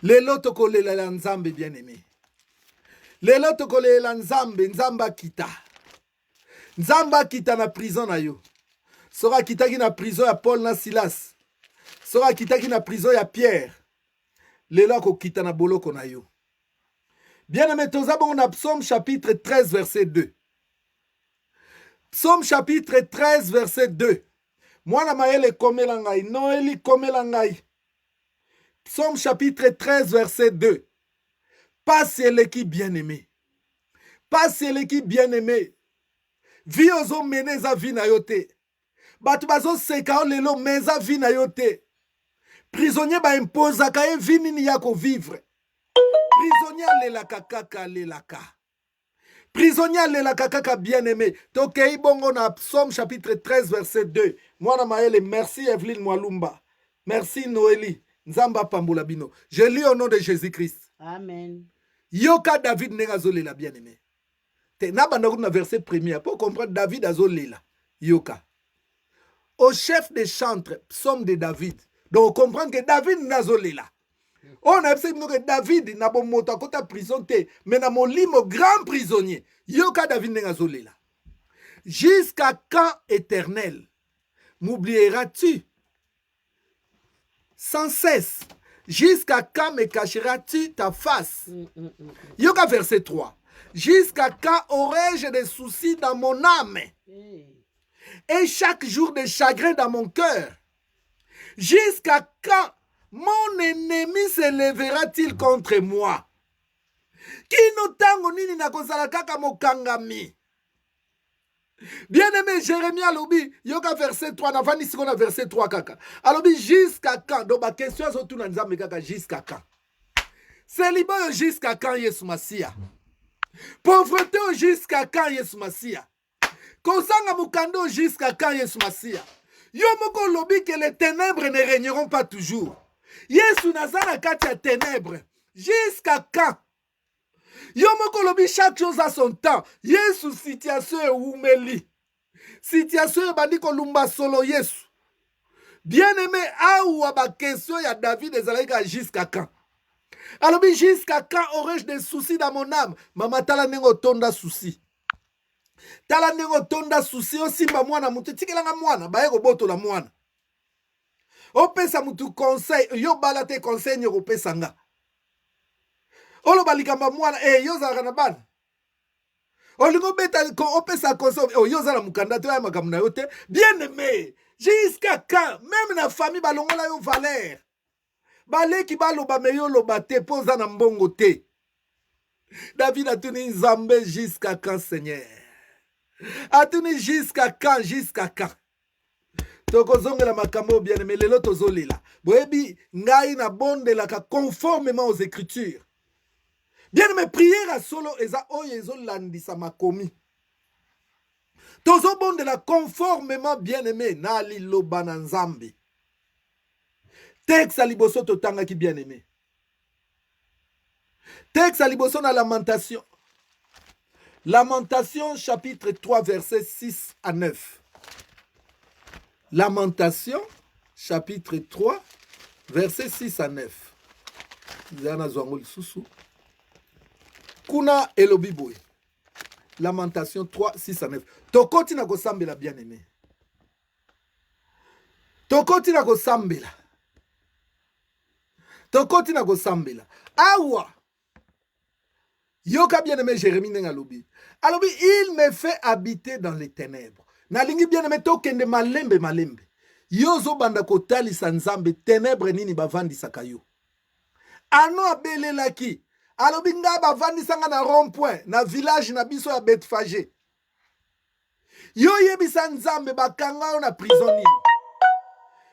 Lelo tokolela la nzambe bien-aimé. Lelo tokolela nzambe, nzamba kita. Nzamba kita na prison na yo. Sora kitaki na prison ya Paul na Silas. Sora kitaki na prison ya Pierre. Lelo akokita na boloko na yo. Bien-aimé, tozabongo na Psaume chapitre 13 verset 2. Psaume chapitre 13 verset 2. Mwana mayele komela ngai, Noeli komela ngai. Psaume chapitre 13 verset 2. Passe eleki bien-aimé. Passe eleki bien-aimé. Vi ozo meneza vi na yo te. Batu bazo seka o lelo meza vi na yo te. Prisonnier ba imposa ka ye vi nini ya ko vivre. Prisonnier lelaka kaka lelaka. prisonnier alelaka kaka bien-aimé. Tokei bongo na Psaume chapitre 13 verset 2. Mwana maele, merci Evelyne Mwalumba. Merci Noélie. Nzamba pambola bino. Je lis au nom de Jésus-Christ. Amen. Yoka David nenga zolela bien-aimé. Te na banda na verset premier pour comprendre David azolela. Yoka. Au chef des chantres, psaume de David. Donc comprendre que David nazolela. On a observé que David n'a pas monté à côté prison, mais n'a mon limo grand prisonnier. Yoka David nenga zolela. Jusqu'à quand, Éternel, m'oublieras-tu sans cesse? Jusqu'à quand me cacheras-tu ta face? Yoka verset 3. Jusqu'à quand aurais-je des soucis dans mon âme et chaque jour des chagrins dans mon cœur? Jusqu'à quand mon ennemi se lèvera-t-il contre moi? Kino tango nini na kozala kaka mokangami? Bien-aimé, Jérémie alobi, yoka verset 3, na vani siko na verset 3 kaka. Alobi, jusqu'à quand? Donc, ma question est tout na nzambe kaka, jusqu'à quand? Célibat jusqu'à quand Yesu Masia? Pauvreté jusqu'à quand Yesu Masia? Kozanga mukando jusqu'à quand Yesu Masia? Yo moko lobi que les ténèbres ne régneront pas toujours. Yesu nazana kati ya ténèbres. Jusqu'à quand? Yo moko lobi chaque chose a son temps. Yesu situation e umeli. Situation e bandi kolumba solo Yesu. Bien-aimé, awa ba question ya David ezalaka jusqu'à quand? Alors jusqu'à quand aurais-je des soucis dans mon âme? Mama tala nengo tonda souci. Tala nengo tonda souci osimba mwana mutu tikelanga mwana baye koboto la mwana. Opesa mutu conseil yo balate conseil nyoko pesanga. Olo balikamba mwana yo zalaka na bana. Olingo beta opesa conseil yo zala mukanda to ya makambo na yo te. Bien-aimé, jusqu'à quand même na famille balongola yo valeur. Baleki baloba meyo loba te poza na mbongo te. David a tenu Nzambe jusqu'à quand, Seigneur? A tenu jusqu'à quand, jusqu'à quand? Tokozongela makambo bien-aimé lelo tozolela. Boyebi ngai na bondelaka conformément aux écritures. Bien-aimé, prière à solo eza oyo ezolandisa makomi. Tozobondela conformément bien-aimé na liloba na Nzambe. Texte à liboso totanga qui bien-aimé. Texte à liboso na Lamentation. Lamentation chapitre 3 verset 6 à 9. Lamentation chapitre 3 verset 6 à 9. Zana zwangoli susu. Kuna elobi boy. Lamentation 3 6 à 9. Tokoti na kosambela bien-aimé. Tokoti na kosambela. Tokoti na kosambela. Awa. Yoka bien-aimé Jérémie nenga lobi. Alobi, il me fait habiter dans les ténèbres. Nalingi bien-aimé tokende malembe malembe. Yozo banda kotalisa Nzambe ténèbres nini bavandisaka yo. Ano abelelaki. Alobi nga bavandisanga na rond-point, na village na biso ya Bethphagé. Yo yebisa Nzambe bakanga yo na prison nini.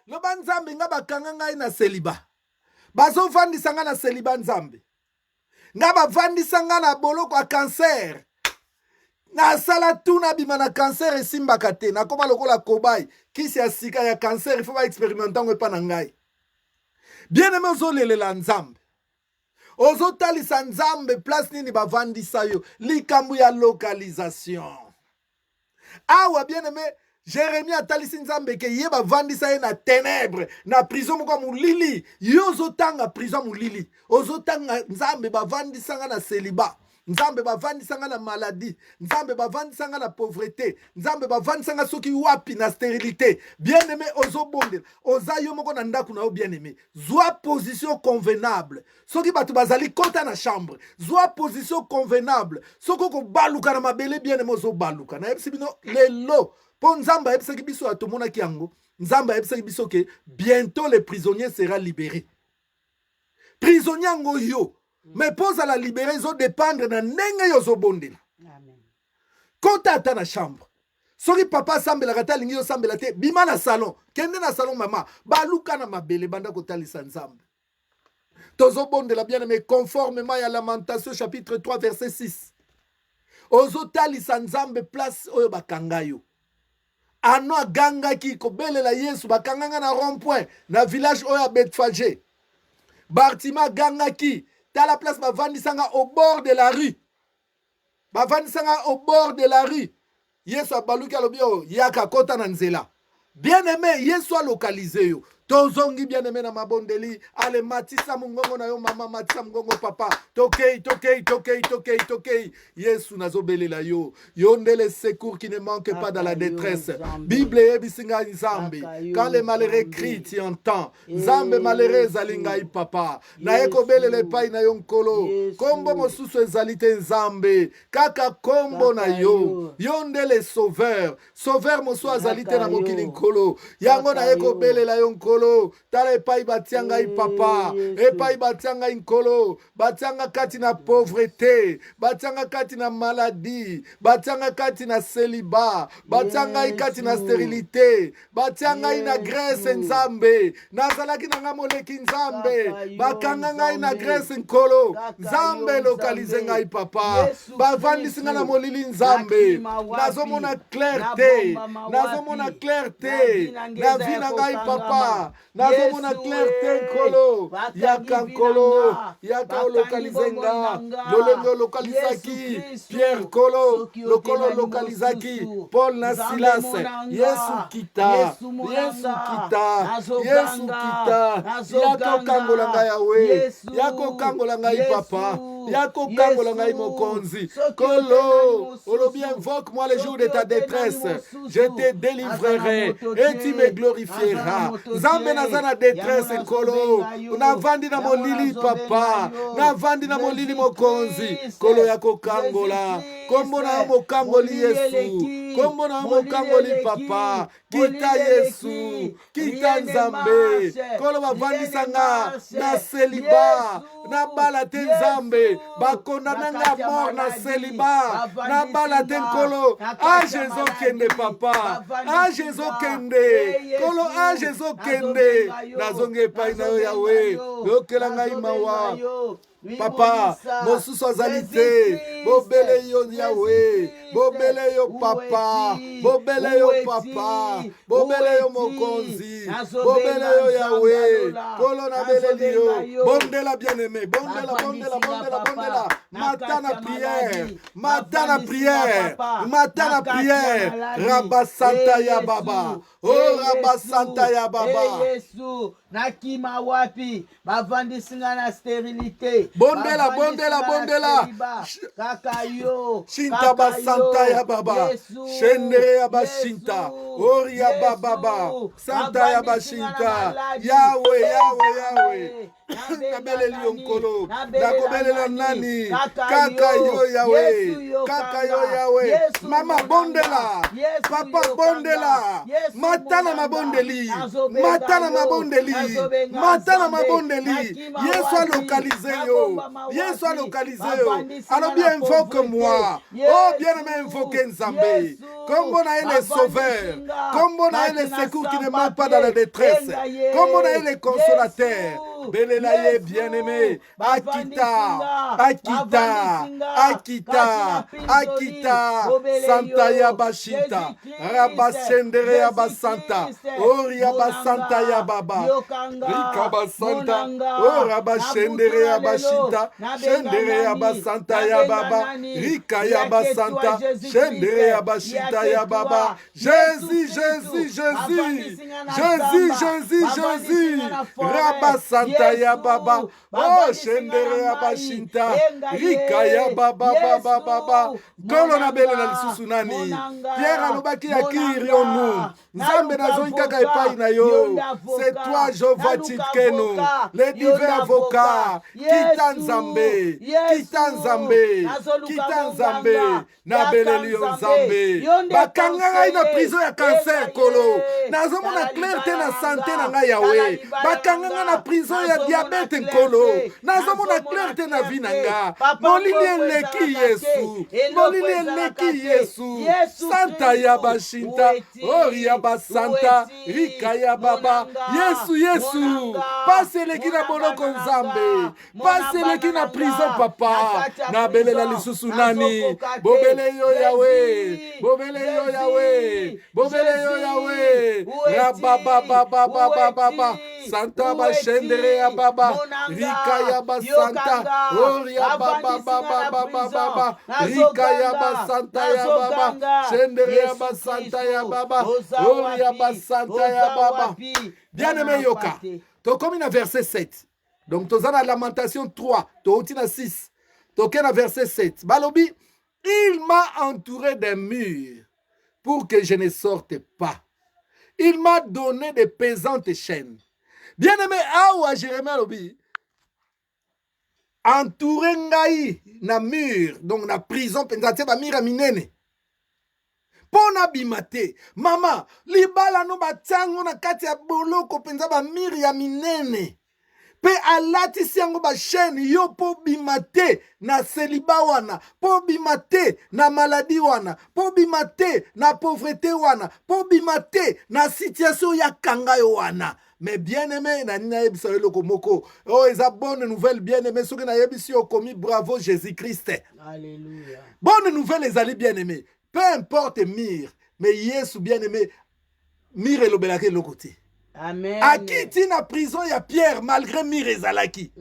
Loba Nzambe nga bakanga ngai na célibat. Bazo vandisanga na célibat Nzambe. Nga bavandisanga na boloko ya cancer. Na sala tuna bima na cancer esimbaka te. Na koma lokola cobaye. Kisi ya sika ya cancer, il faut ba expérimentango epa na ngai. Bien-aimé ozolelela Nzambe. Ozotalisa Nzambe place nini bavandisa yo. Likambu ya localisation. Awa bien-aimé, Jérémie a talisi Nzambe ke ye bavandisa ye na ténèbres, na prison moko mulili. Yo ozotanga prison mulili. Ozotanga Nzambe bavandisanga na célibat. Nzambe bavandisanga na maladie. Nzambe bavandisanga na pauvreté. Nzambe bavandisanga soki wapi na stérilité. Bien-aimé ozobondela. Oza yo moko na ndaku na yo bien-aimé. Zwa position convenable. Soki batu bazali kota na chambre. Zwa position convenable. Soko ko baluka na mabele bien-aimé ozobaluka. Na yebisi bino lelo. Pour Nzamba yebisaki biso atomonaki yango. Nzamba yebisaki biso ke bientôt les prisonniers seront libérés. Prisonniers ngo yo. Mais pose à la libérer, ils ont dépendre de n'engue yozo bondela. Amen. Kota ata na chambre. Soki papa sambela kata lingi yo sambela te, bima na salon. Kende na salon mama, baluka na mabele banda kotalisa Nzambe. Tozo bondela bien aimé conformément à Lamentation chapitre 3 verset 6. ozotalisa nzambe place oyo bakanga yo. Ano agangaki kobelela Yesu bakanganga na rond-point na village oyo ya Bethphage. Bartima gangaki tala place bavandisanga au bord de la rue. Bavandisanga au bord de la rue. Yesu abaluki alobi yo yaka kota na nzela. Bien-aimé, Yesu a localisé yo. Tozongi bien-aimé na mabondeli. Ale matisa mungongo na yo mama, matisa mungongo papa. Tokei. Yesu nazobelela yo. Yonde les secours qui ne manquent pas dans la détresse. Bible ebisinga nzambe. Quand les malheureux crient, tu entends. Nzambe malheureux zalingai papa. Na ekobelela epai na yo nkolo. Kombo mosusu ezali te nzambe. Kaka kombo na yo. Yonde les sauveurs. Sauveur mosusu azali te na mokili nkolo. Yango na ekobelela yo nkolo. Tala epai batianga i papa, epai batianga nkolo, batianga kati na pauvreté, batianga kati na maladie, batianga kati na célibat, batianga kati na stérilité, batianga na graisse nzambe, nazalaki na moleki nzambe, bakanga ngai na graisse nkolo, nzambe lokalize ngai papa, bavandisi nga na molili nzambe, nazomona clarté, na vie na ngai papa. Nazomona clarté nkolo yaka nkolo yaka lokalizenga lolenge lokalizaki Pierre kolo lokolo lokalizaki Paul na Silas. Yesu kita yako kangola ngai yawe yako kangola ngai papa yako kangola ngai mokonzi kolo olobi invoque moi les jours de ta détresse, je te délivrerai et tu me glorifieras. Nzambe naza na détresse nkolo, navandi na molili papa, navandi na molili mokonzi kolo yako kangola kombo na mokangoli Yesu, kombo na mokangoli papa, kita Yesu, kita nzambe kolo bavandisanga na célibat na bala te nzambe bakondananga mort na célibat na bala te nkolo age ezokende papa, age ezokende kolo, age ezokende nazongi epai na yo yawe yokela ngai mawa papa mosusu azali te bobele yo yawe, bobele yo papa, bobele yo papa, bobele yo mokonzi, bobele yo yawe kolo na beleli yo bondela bien-aimé, bondela matana prière rabasanta ya baba, oh rabasanta ya baba Yesu nakima wapi bavandisinga na stérilité bondela kaka yo shinta basanta ya baba shendere ya bashinta ori ya baba santa ya bashinta yawe nabeleli yo nkolo nakobelela nani kaka yo yawe mama bondela papa bondela matana mabondeli Yesu alokalize yo alobi invoque moi, oh bien-aimé invoque nzambe kombo na ele sauveur, kombo na ele secours qui ne manque pas dans la détresse, kombo na ele consolateur belela ye bien-aimé akita santa ya bashinta rabashendere ya basanta ori ya basanta ya baba rika basanta o rabashendere ya bashinta shendere ya basanta ya baba rika ya basanta shendere ya bashinta ya baba Jésus rabasanta ya baba oh shendere ya bashinta rika ya baba kolo na bele na lisusu nani Pierre alobaki ya kirionu nzambe nazongi kaka epai na yo, c'est toi Jehova Tsidkenu le divin avocat kita nzambe na beleli yo nzambe bakanga ngai na prison ya cancer kolo nazomona clarté na santé na ngai yawe bakanga ngai na prison ya diabete nkolo nazomona clarté na vi na nga molili eleki yesu molili eleki yesu santa ya bashinta ori ya basanta rika ya baba yesu pasi eleki na boloko nzambe pasi eleki na prison papa nabelela lisusu nani bobele yo yawe bobele yo yawe bobele yo yawe rababababababa santa bashendere ya baba rika ya basanta ori ya babababababa rika ya basanta ya baba shendere ya basanta ya baba ori ya basanta ya baba. Bien-aimé yoka tokomi na verset 7 donc toza na lamentation 3 touti na 6 toke na verset 7 balobi il m'a entouré d'un mur pour que je ne sorte pas. Il m'a donné des pesantes chaînes. Bien-aimé, awa Jérémie alobi entouré ngai na mur, donc na prison penza ba mira minene. Pona bimate, mama, libala no batango na kati ya boloko penza ba miri ya minene. Pe alatisi yango basheni yo po bimate na seliba wana, po bimate na maladi wana, po bimate na pauvreté wana, po bimate na situation ya kanga yo wana. Mais bien-aimé, na nina yebisa loko moko. Oh, eza bonne nouvelle, bien-aimé. Soki na yebisi yo komi bravo Jésus-Christ. Alléluia. Bonne nouvelle, les alliés bien-aimés. Peu importe mire, mais Yesu bien-aimé, mire elobelaki lokote. Amen. Akiti na prison ya Pierre malgré mire ezalaki.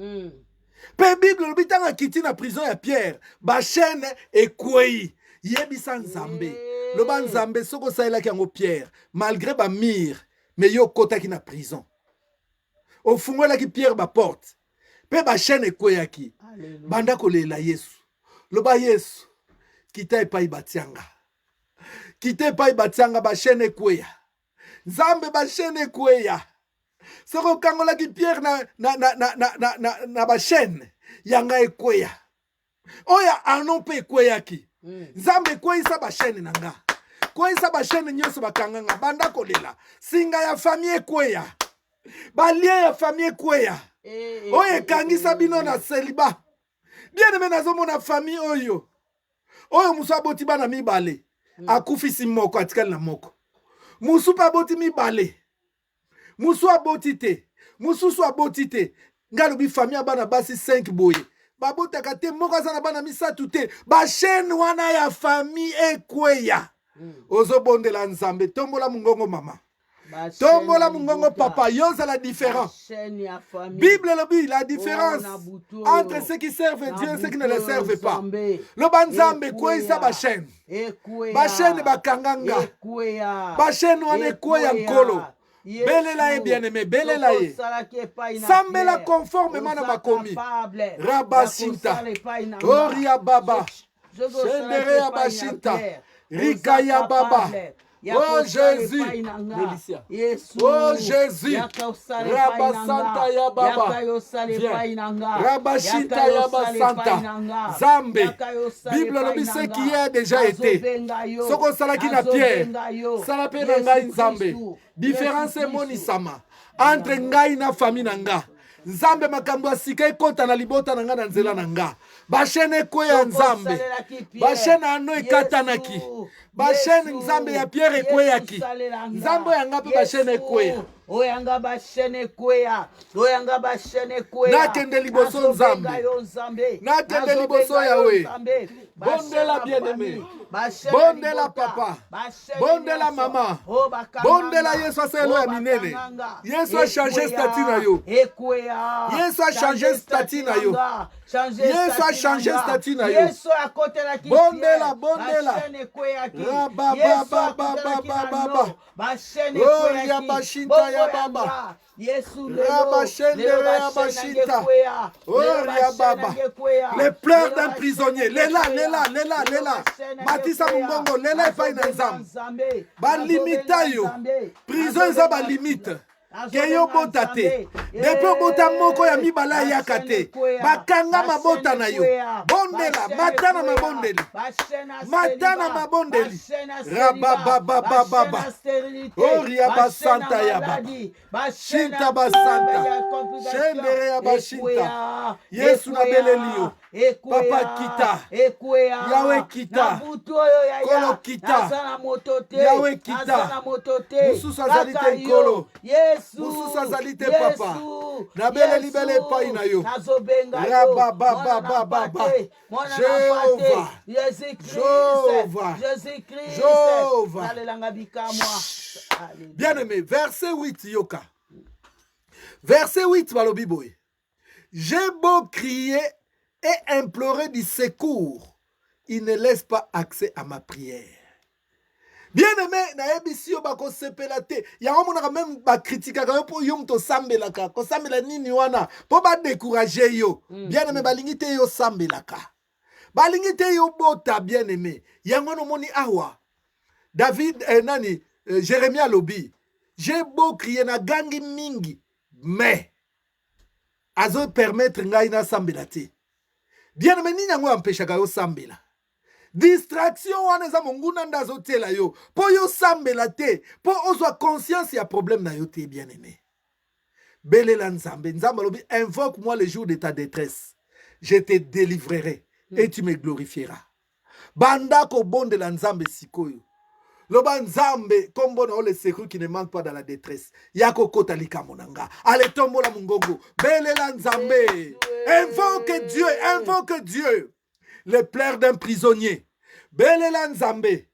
Pe Bible lobi tanga akiti na prison ya Pierre, ba chaîne ekwei. Yebisa nzambe. Loba nzambe soko saelaki yango Pierre malgré ba mire, mais yo kotaki na prison. Ofungolaki Pierre ba porte. Pe ba chaîne ekweyaki. Banda kolela Yesu. Loba Yesu kita epai batianga. Kita epai batianga ba chaîne ekweya. Nzambe ba chaîne ekweya. Soko kangolaki Pierre na ba chaîne yanga ekweya. Oya anon pe ekweyaki. Nzambe ekweyisa ba chaîne nanga. Kweyisa ba chaîne nyonso bakanganga banda kolela. Singa ya famille ekweya. Balie ya famille ekweya. Oya ekangisa bino na celibat. Bien-aimé nazomona famille oyo. Oyo musu aboti bana mibale. Akufisi moko atikali na moko. Musu pa boti mibale. Musu aboti te. Mususu aboti te. Ngalobi famille abana basi 5 boye. Babotaka te moko aza na bana misatu te. Ba chaîne wana ya famille ekweya. Ozobondela nzambe tombola mungongo mama. Tombola mungongo papa, yoza la différence. Bible lobi la différence entre ceux qui servent Dieu et ceux qui ne le servent pas. Le banzambe kwesa ba chaîne. Ba chaîne ba kanganga. Ba chaîne wane kweya nkolo. Belela e bien-aimé, belela e. Sambela conformément na makomi. Rabasinta. Oria baba. Shendere abashinta. Rikaya baba. Oh Jésus, oh Jésus, Rabasanta ya baba, Rabashinta ya basanta, Zambe, Bible lobi ce qui a déjà été. Soko salaki na Pierre, salape na ngai Nzambe. Différence monisama entre ngai na famille na nga. Nzambe makambo ya sika ekota na libota na nga na nzela na nga. Bashene ekweya Nzambe. Bashene ano ekatanaki. Bashene Nzambe ya Pierre ekweyaki. Nzambe yanga pe bashene ekweya. Oyanga bashene kweya. Oyanga bashene kweya. Nakende liboso Nzambe. Nakende liboso yawe. Bondela bien-aimé. Bondela papa. Bondela maman. Bondela Yesu aselo ya minene. Yesu a changé statut na yo. Yesu a changé statut na yo. Yesu a changé statut na yo. Bondela, bondela. Rababababababa. Oh, ya bashinta ya baba. Les pleurs d'un prisonnier. Lela. Matisa mungongo. Lela epai na nzambe. Ba limita yo. Prison eza ba limite. ke yo bota te depuis obota moko ya mibala yaka te bakanga mabota na yo bondela mata na mabondeli mata na mabondeli rabababababa oria basanta yaba shinta basanta shendere ya bashinta Yesu na beleli yo papa kita yawe kita kolo kita yawe kita mususu azali te nkolo mususu azali te papa na beleli bele epai na yo rabababababa Jehova Jehova bien aimé verset 8 yoka verset 8 balobi boye j'ai beau crier et implorer du secours, il ne laisse pas accès à ma prière. Bien-aimé, naebisi yo bako sepela te. Ya omonaka même ba critique ka yo po yo mto sambelaka. Ko sambela nini wana? Po ba décourager yo. Bien-aimé balingi te yo sambelaka. Balingi te yo bota bien-aimé. Yango no moni awa. David Jérémie lobi. J'ai beau crier na gangi mingi, mais azo permettre ngai na sambela te. Bien aimé nini yango ampeshaka yo sambela. Distraction wana eza monguna ndazo tela yo. Po yo sambela te, po ozwa conscience ya problème na yo te bien aimé. Belela Nzambe, Nzambe lobi invoque-moi le jour de ta détresse. Je te délivrerai et tu me glorifieras. Banda ko bonde la Nzambe sikoyo. Loba Nzambe kombo na le secours qui ne manque pas dans la détresse. Yako kota likamonanga. Allez tombo la mungongo. Belela Nzambe. Invoque Dieu. Le pleurs d'un prisonnier. Belela Nzambe.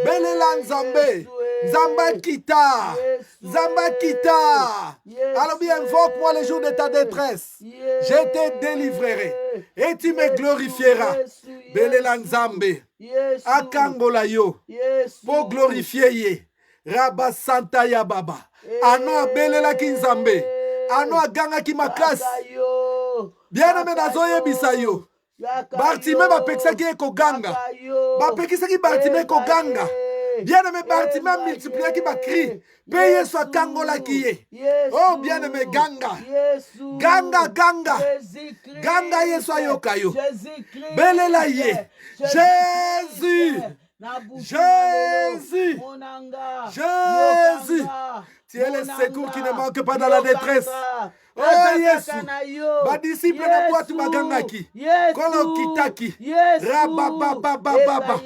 Belela Nzambe. Nzamba kita. Nzamba kita. Alors bien invoque-moi le jour de ta détresse. Je te délivrerai. Et tu me glorifieras. Belela Nzambe. Akangola yo. Pour glorifier ye. Rabba Santa ya baba. Ano belela ki Nzambe. Ano aganga ki ma classe. Bien aimé nazoye bisayo. Bartime bapekisaki ye koganga. Bapekisaki Bartime koganga. Bien aimé Bartime multipliaki bakri. Pe Yesu akangolaki ye. Oh bien aimé ganga. Ganga. Ganga Yesu ayoka yo. Belela ye. Jésus. Tu es le secours qui ne manque pas dans la détresse. Oh Yesu. Ba disciple na boîte bagangaki. Kolo kitaki. Rabababababa.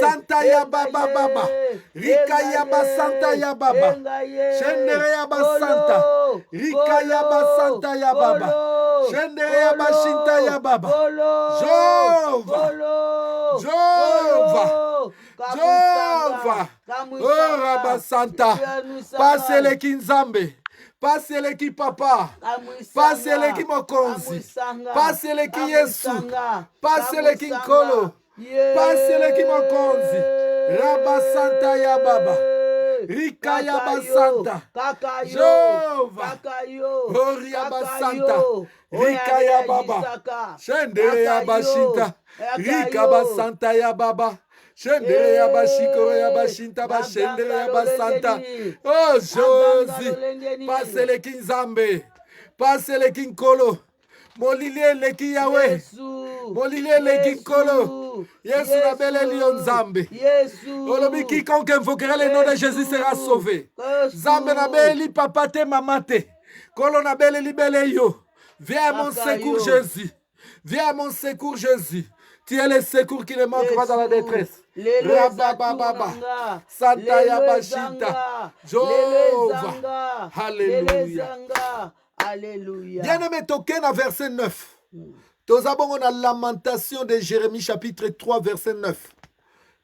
Santa ya baba. Rika ya ba santa ya baba. Shendere ya ba santa. Rika ya ba santa ya baba. Shendere ya ba shinta ya baba. Jehova. Oh Rabba Santa. Passez-le Kinzambe. Passez-le ki papa. Passez-le ki mokonzi. Passez-le ki Yesu. Passez-le ki nkolo. Passez-le ki mokonzi. Rabba Santa ya baba. Rika ya ba Santa. Jehova. Oria ba Santa. Rika ya baba. Shende ya ba Shinta. Rika ba Santa ya baba. Shendere ya bashikoro ya bashinta bashendere ya basanta. Oh Josi. Passe le kinzambe. Passe le kinkolo. Molilie le ki Yahweh. Molilie le kinkolo. Yesu na bele lion Nzambe. Olobi quiconque invoquera le nom de Jésus sera sauvé. Nzambe na beli papa te mama te. Kolo na bele libele yo. Viens à mon secours Jésus. Viens à mon secours Jésus. Tu es le secours qui ne manque pas dans la détresse. Rabababa. Santa Yabashinta. Jehova. Alléluia. Alléluia. Bien-aimé, token à verset 9. Tozabongo na lamentation de Jérémie chapitre 3 verset 9.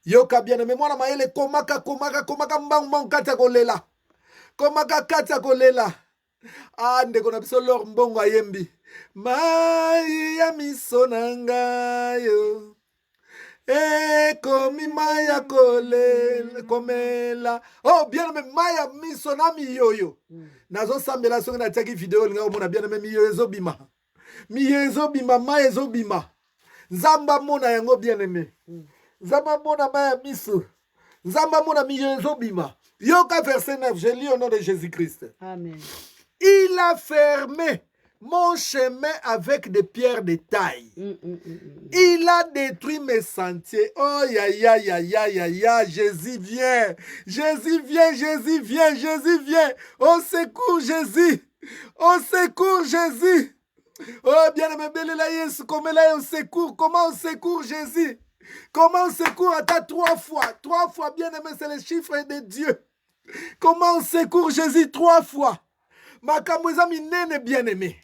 Yoka bien-aimé, moi na maele komaka mbang kati ya kolela. Komaka kati ya kolela. Ah ndeko na biso lor mbongo ayembi. Mai ya miso na ngayo ekomi mai ya komela. Oh bien aimé, mai ya miso na miyoyo. Nazo sambela songi na tiaki video linga omona bien aimé miyo ezobima. Miyo ezobima, mai ezobima. Nzamba mona yango bien aimé. Nzamba mona mai ya miso. Nzamba mona miyo ezobima. Yoka verset 9, je lis au nom de Jésus-Christ. Amen. Il a fermé mon chemin avec des pierres de taille. Il a détruit mes sentiers. Oh, ya, Jésus vient. Jésus vient, Jésus vient, Jésus vient. Au secours, Jésus. Au secours, Jésus. Oh, bien-aimé, belela Yesu, comment là on secours, comment on secourt Jésus? Comment on secourt à ta 3 fois, bien-aimé, c'est le chiffre de Dieu. Comment on secourt Jésus 3 fois? Makambo eza minene, bien-aimé.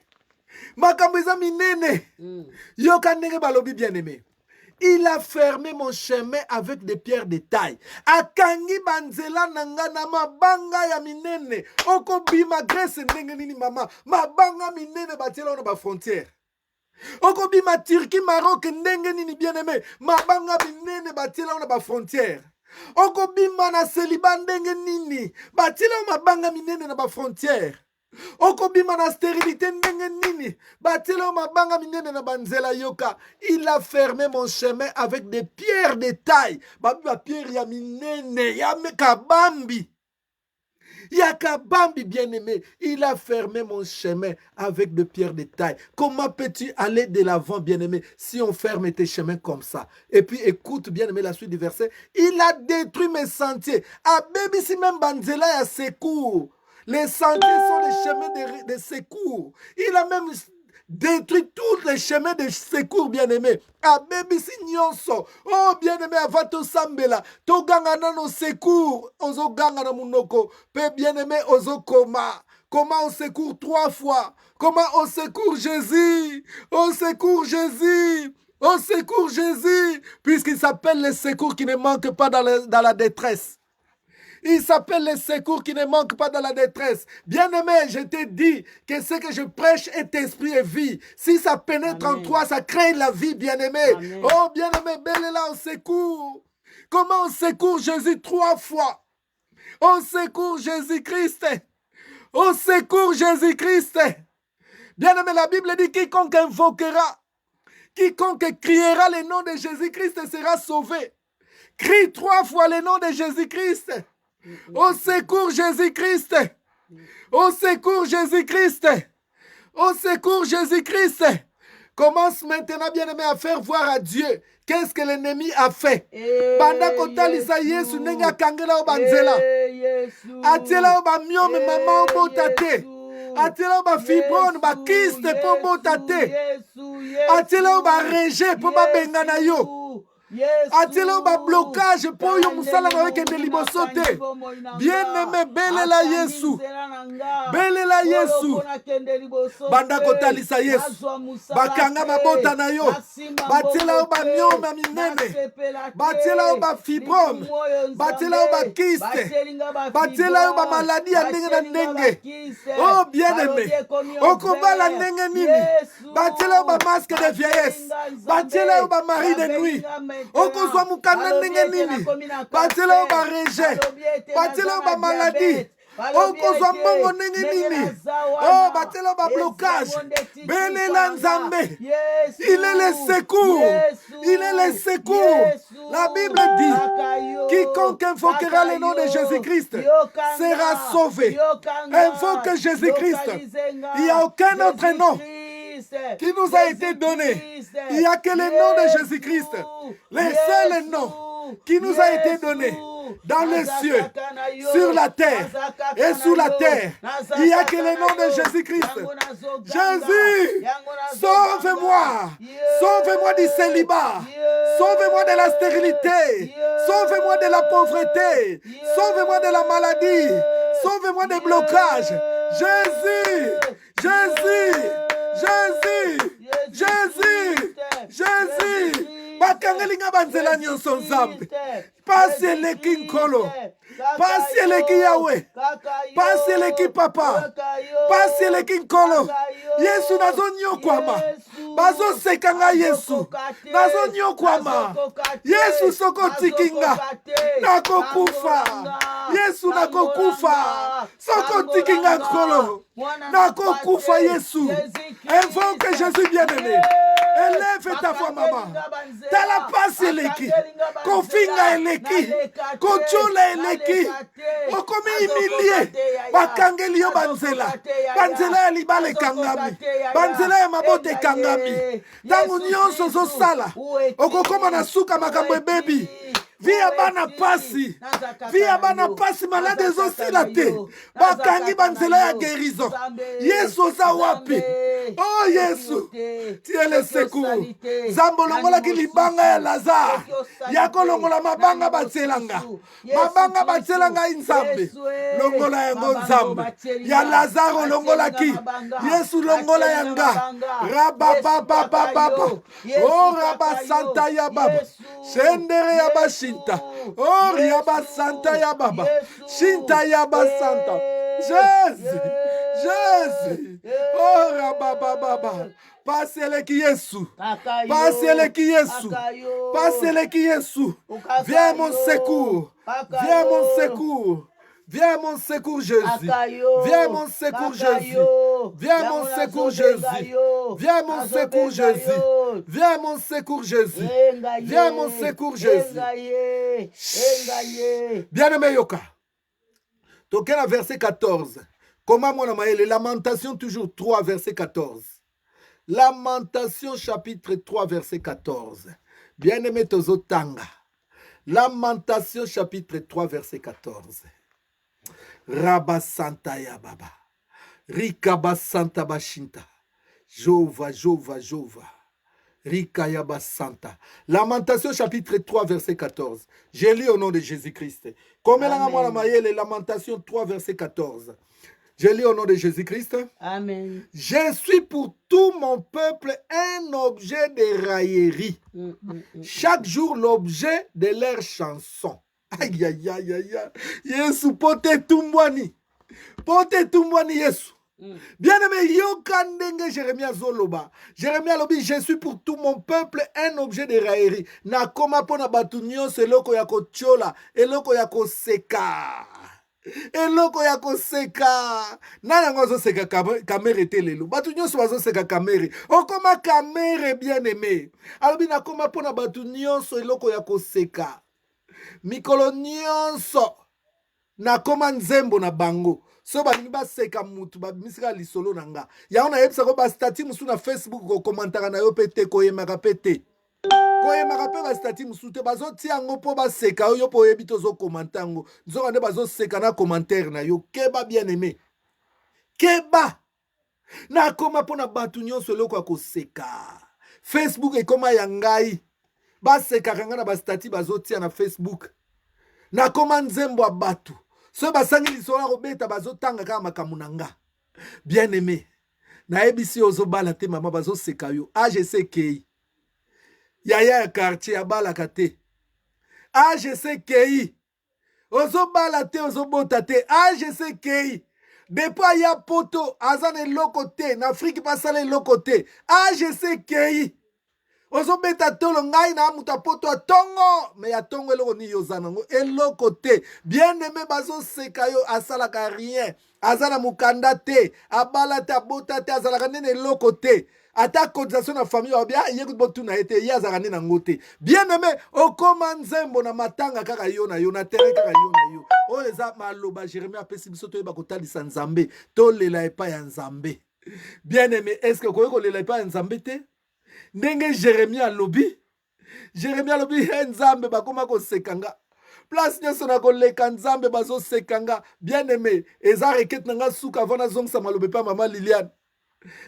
Makambo eza minene. Yoka ndenge balobi, bien-aimé. Il a fermé mon chemin avec des pierres de taille. Akangi banzela nanga na mabanga ya minene. Oko bima Grèce ndenge nini mama. Mabanga minene batiela na ba frontière. Oko bima Turquie, Maroc ndenge nini bien-aimé. Mabanga minene batiela na ba frontière. Oko bima na célibat ndenge nini. Batiela mabanga minene na ba frontière. Okobima na stérilité ndenge nini batela mabanga minene na banzela yoka. Il a fermé mon chemin avec des pierres de taille. Ba pierre ya minene ya kabambi. Ya kabambi, bien-aimé. Il a fermé mon chemin avec des pierres de taille. Comment peux-tu aller de l'avant, bien-aimé, si on ferme tes chemins comme ça? Et puis écoute, bien-aimé, la suite du verset. Il a détruit mes sentiers. Ah, baby, si même banzela ya secours. Les sentiers sont les chemins de secours. Il a même détruit tous les chemins de secours, bien-aimé. Ah, baby, si nyonso. Oh, bien-aimé, avato sambela. To ganga no secours. Ozo ganga na munoko. Pe, bien-aimé, ozo koma. Comment on secourt 3 fois? Comment on secourt Jésus? On secourt Jésus. On secourt Jésus. Puisqu'il s'appelle le secours qui ne manque pas dans la détresse. Il s'appelle le secours qui ne manque pas dans la détresse. Bien-aimé, je te dis que ce que je prêche est esprit et vie. Si ça pénètre en toi, ça crée la vie, bien-aimé. Oh, bien-aimé, belle est là, on secourt. Comment on secourt Jésus 3 fois? On secourt Jésus-Christ. On secourt Jésus-Christ. Bien-aimé, la Bible dit quiconque invoquera, quiconque criera le nom de Jésus-Christ sera sauvé. Crie 3 fois le nom de Jésus-Christ. Au secours Jésus-Christ. Au secours Jésus-Christ. Au secours Jésus-Christ. Commence maintenant, bien-aimé, à faire voir à Dieu qu'est-ce que l'ennemi a fait. Banda kotalisa Yesu nenga kangela obanzela. Atela oba miome mama obotate. Atela oba fibrone ba kyste po botate. Atela oba rejet po ba bengana yo. Atela ba blocage pour yo musala avec un liboso te. Bien-aimé, belela Yesu. Belela Yesu. Banda kotalisa Yesu. Bakanga mabota na yo. Batela ba nyoma minene. Batela ba fibrome. Batela ba kyste. Batela ba maladie ya ndenge na ndenge. Oh bien-aimé. Okobala ndenge nini. Batela ba masque de vieillesse. Batela ba mari de nuit. Okozwa mukanda ndenge nini. Batela ba rejet. Batela ba maladie. Okozwa mongo ndenge nini. Oh, batela ba blocage. Belela Nzambe. Il est le secours. Il est le secours. La Bible dit, quiconque invoquera le nom de Jésus-Christ sera sauvé. Invoque Jésus-Christ. Il n'y a aucun autre nom qui nous a été donné. Il n'y a que le nom de Jésus-Christ. Le seul nom qui nous a été donné dans les cieux, sur la terre et sous la terre. Il n'y a que le nom de Jésus-Christ. Jésus, sauve-moi. Sauve-moi du célibat. Sauve-moi de la stérilité. Sauve-moi de la pauvreté. Sauve-moi de la maladie. Sauve-moi des blocages. Jésus, Jésus, Jésus, Jésus, Jésus. Bakangelinga banzela nyonso Nzambe. Pasi eleki nkolo. Pasi eleki Yahweh. Pasi eleki Papa. Pasi eleki nkolo. Yesu nazonyokwama. Bazosekanga Yesu. Nazonyokwama. Yesu soko tikinga. Nakokufa. Yesu nakokufa. Soko tikinga nkolo. Nakokufa Yesu. Invoque Jésus bien-aimé. Élève feta fwa mama. Tala pasi eleki. Kofinga eleki. Kochola eleki. Okomi imilie. Bakangeli yo banzela. Banzela ya libala ekangami. Banzela ya mabote ekangami. Tango nyonso zosala. Okokoma na suka makambo ebebi. Via bana pasi. Via bana pasi malade ezosila te. Bakangi banzela ya guérison. Yesu oza wapi? Oh Yesu. Tie le secours. Zambo longola ki libanga ya Lazare. Yako longola mabanga batselanga. Mabanga batselanga inzambe. Longola yango nzambe. Ya Lazare longola ki. Yesu longola yanga. Raba baba baba. Oh raba santa ya baba. Shendere ya bashinta. Oh yaba santa ya baba. Shinta ya basanta. Jésus. Jésus. Oh raba baba. Passez-le qui Yesu. Passez-le qui Yesu. Passez-le qui Yesu. Viens mon secours. Viens mon secours. Viens mon secours Jésus. Viens mon secours Jésus. Viens mon secours Jésus. Viens mon secours Jésus. Viens mon secours Jésus. Viens mon secours Jésus. Bien-aimé Yoka. Toquez la verset 14. Comment mon amaye les Lamentations toujours 3 verset 14. Lamentation chapitre 3 verset 14. Bien-aimé Tozotanga. Lamentation chapitre 3 verset 14. Rabba Santa ya baba. Rikaba Santa bashinta. Jova, Jova, Jova. Rika yaba Santa. Lamentation chapitre 3 verset 14. J'ai lu au nom de Jésus-Christ. Comme la Lamentation 3 verset 14. Je lis au nom de Jésus-Christ. Amen. Je suis pour tout mon peuple un objet de raillerie. Chaque jour l'objet de leur chanson. Aïe, aïe, aïe, aïe. Yesu, pote tumbwani. Pote tumbwani, Yesu. Bien-aimé, Yokandenge Jérémie Zoloba. Jérémie Alobi, je suis pour tout mon peuple un objet de raillerie. Nakoma pona batunyo se loko ya kochola. Eloko ya koseka. Eloko ya koseka. Nana ngozo seka kamere telelo. Batu nyonso bazo seka kamere. Okoma kamere bien-aimé. Alobi nakoma pona batu nyonso eloko ya koseka. Mikolo nyonso nakoma nzembo na bango. So balingi baseka mutu bamisika lisolo nanga. Ya ona yebisa ko ba stati musu na Facebook ko komantaka na yo pete ko yemaka pete. Koyemaka pe ba stati musu te bazo tia ngo po baseka yo po yebi tozo komantango. Nzoka nde bazo seka na commentaire na yo keba bien aimé. Keba na koma pona batu nyonso eloko ya koseka. Facebook ekoma ya ngai. Baseka kanga na ba stati bazo tia na Facebook. Na koma nzembo ya batu. So basangi lisolo robeta bazo tanga kama makamunanga. Bien aimé. Na ebisi ozo bala te mama bazo seka yo. AGC kei. Yaya ya quartier ya bala kate. AGC kei. Ozo bala te ozo bota te. AGC kei. Depa ya poto azane loko te. Na Afrique pasale loko te. AGC kei. Ozo beta tolo ngai na amuta poto a tongo. Me ya tongo eloko ni yozanango. Eloko te. Bien aimé bazo seka yo asalaka rien. Azana mukanda te. Abala te abota te. Azalaka nene eloko te. Ata cotisation na famille wabia yekut botu na ete yazaka nene ngote. Bien aimé okoma nzembo na matanga kaka yo na terrain kaka yo na yo. O eza maloba Jérémie apesi biso to yeba kotalisa nzambe. To lela epa ya nzambe. Bien aimé, est-ce que koyeko lela epa ya nzambe te? Ndenge Jérémie alobi nzambe bakoma kosekanga. Place nyonso na koleka nzambe bazo sekanga. Bien aimé, eza requête nanga suka avant na zongsa malobe pa mama Liliane.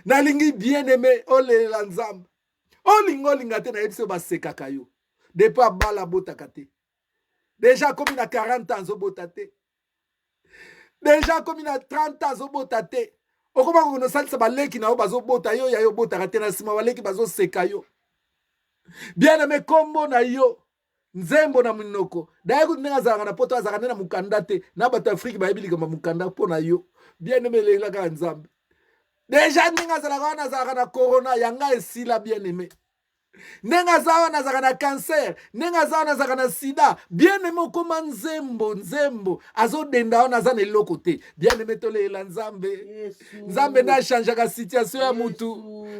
Nalingi bien aimé olela nzambe. Olinga te na yebise basekaka yo. Depa bala botaka te. Déjà comme na 40 ans obota te. Déjà comme na 30 ans obota te. Okoma kono salisa baleki na yo bazo bota yo ya yo botaka te na sima baleki bazo seka yo. Bien aimé kombo na yo. Nzembo na minoko. Daye kutinga zanga na poto azaka na mukanda te. Na bato Afrique ba yebili kama mukanda po na yo. Bien aimé lela ka nzambe. Déjà ninga zalaka na corona yanga esila bien aimé. ndenge aza wana azalaka na cancer, ndenge aza wana azalaka na sida, bien-aimé okoma nzembo azodenda wana aza na eloko te. Bien-aimé tolela nzambe, nzambe nde achangeaka situation ya mutu.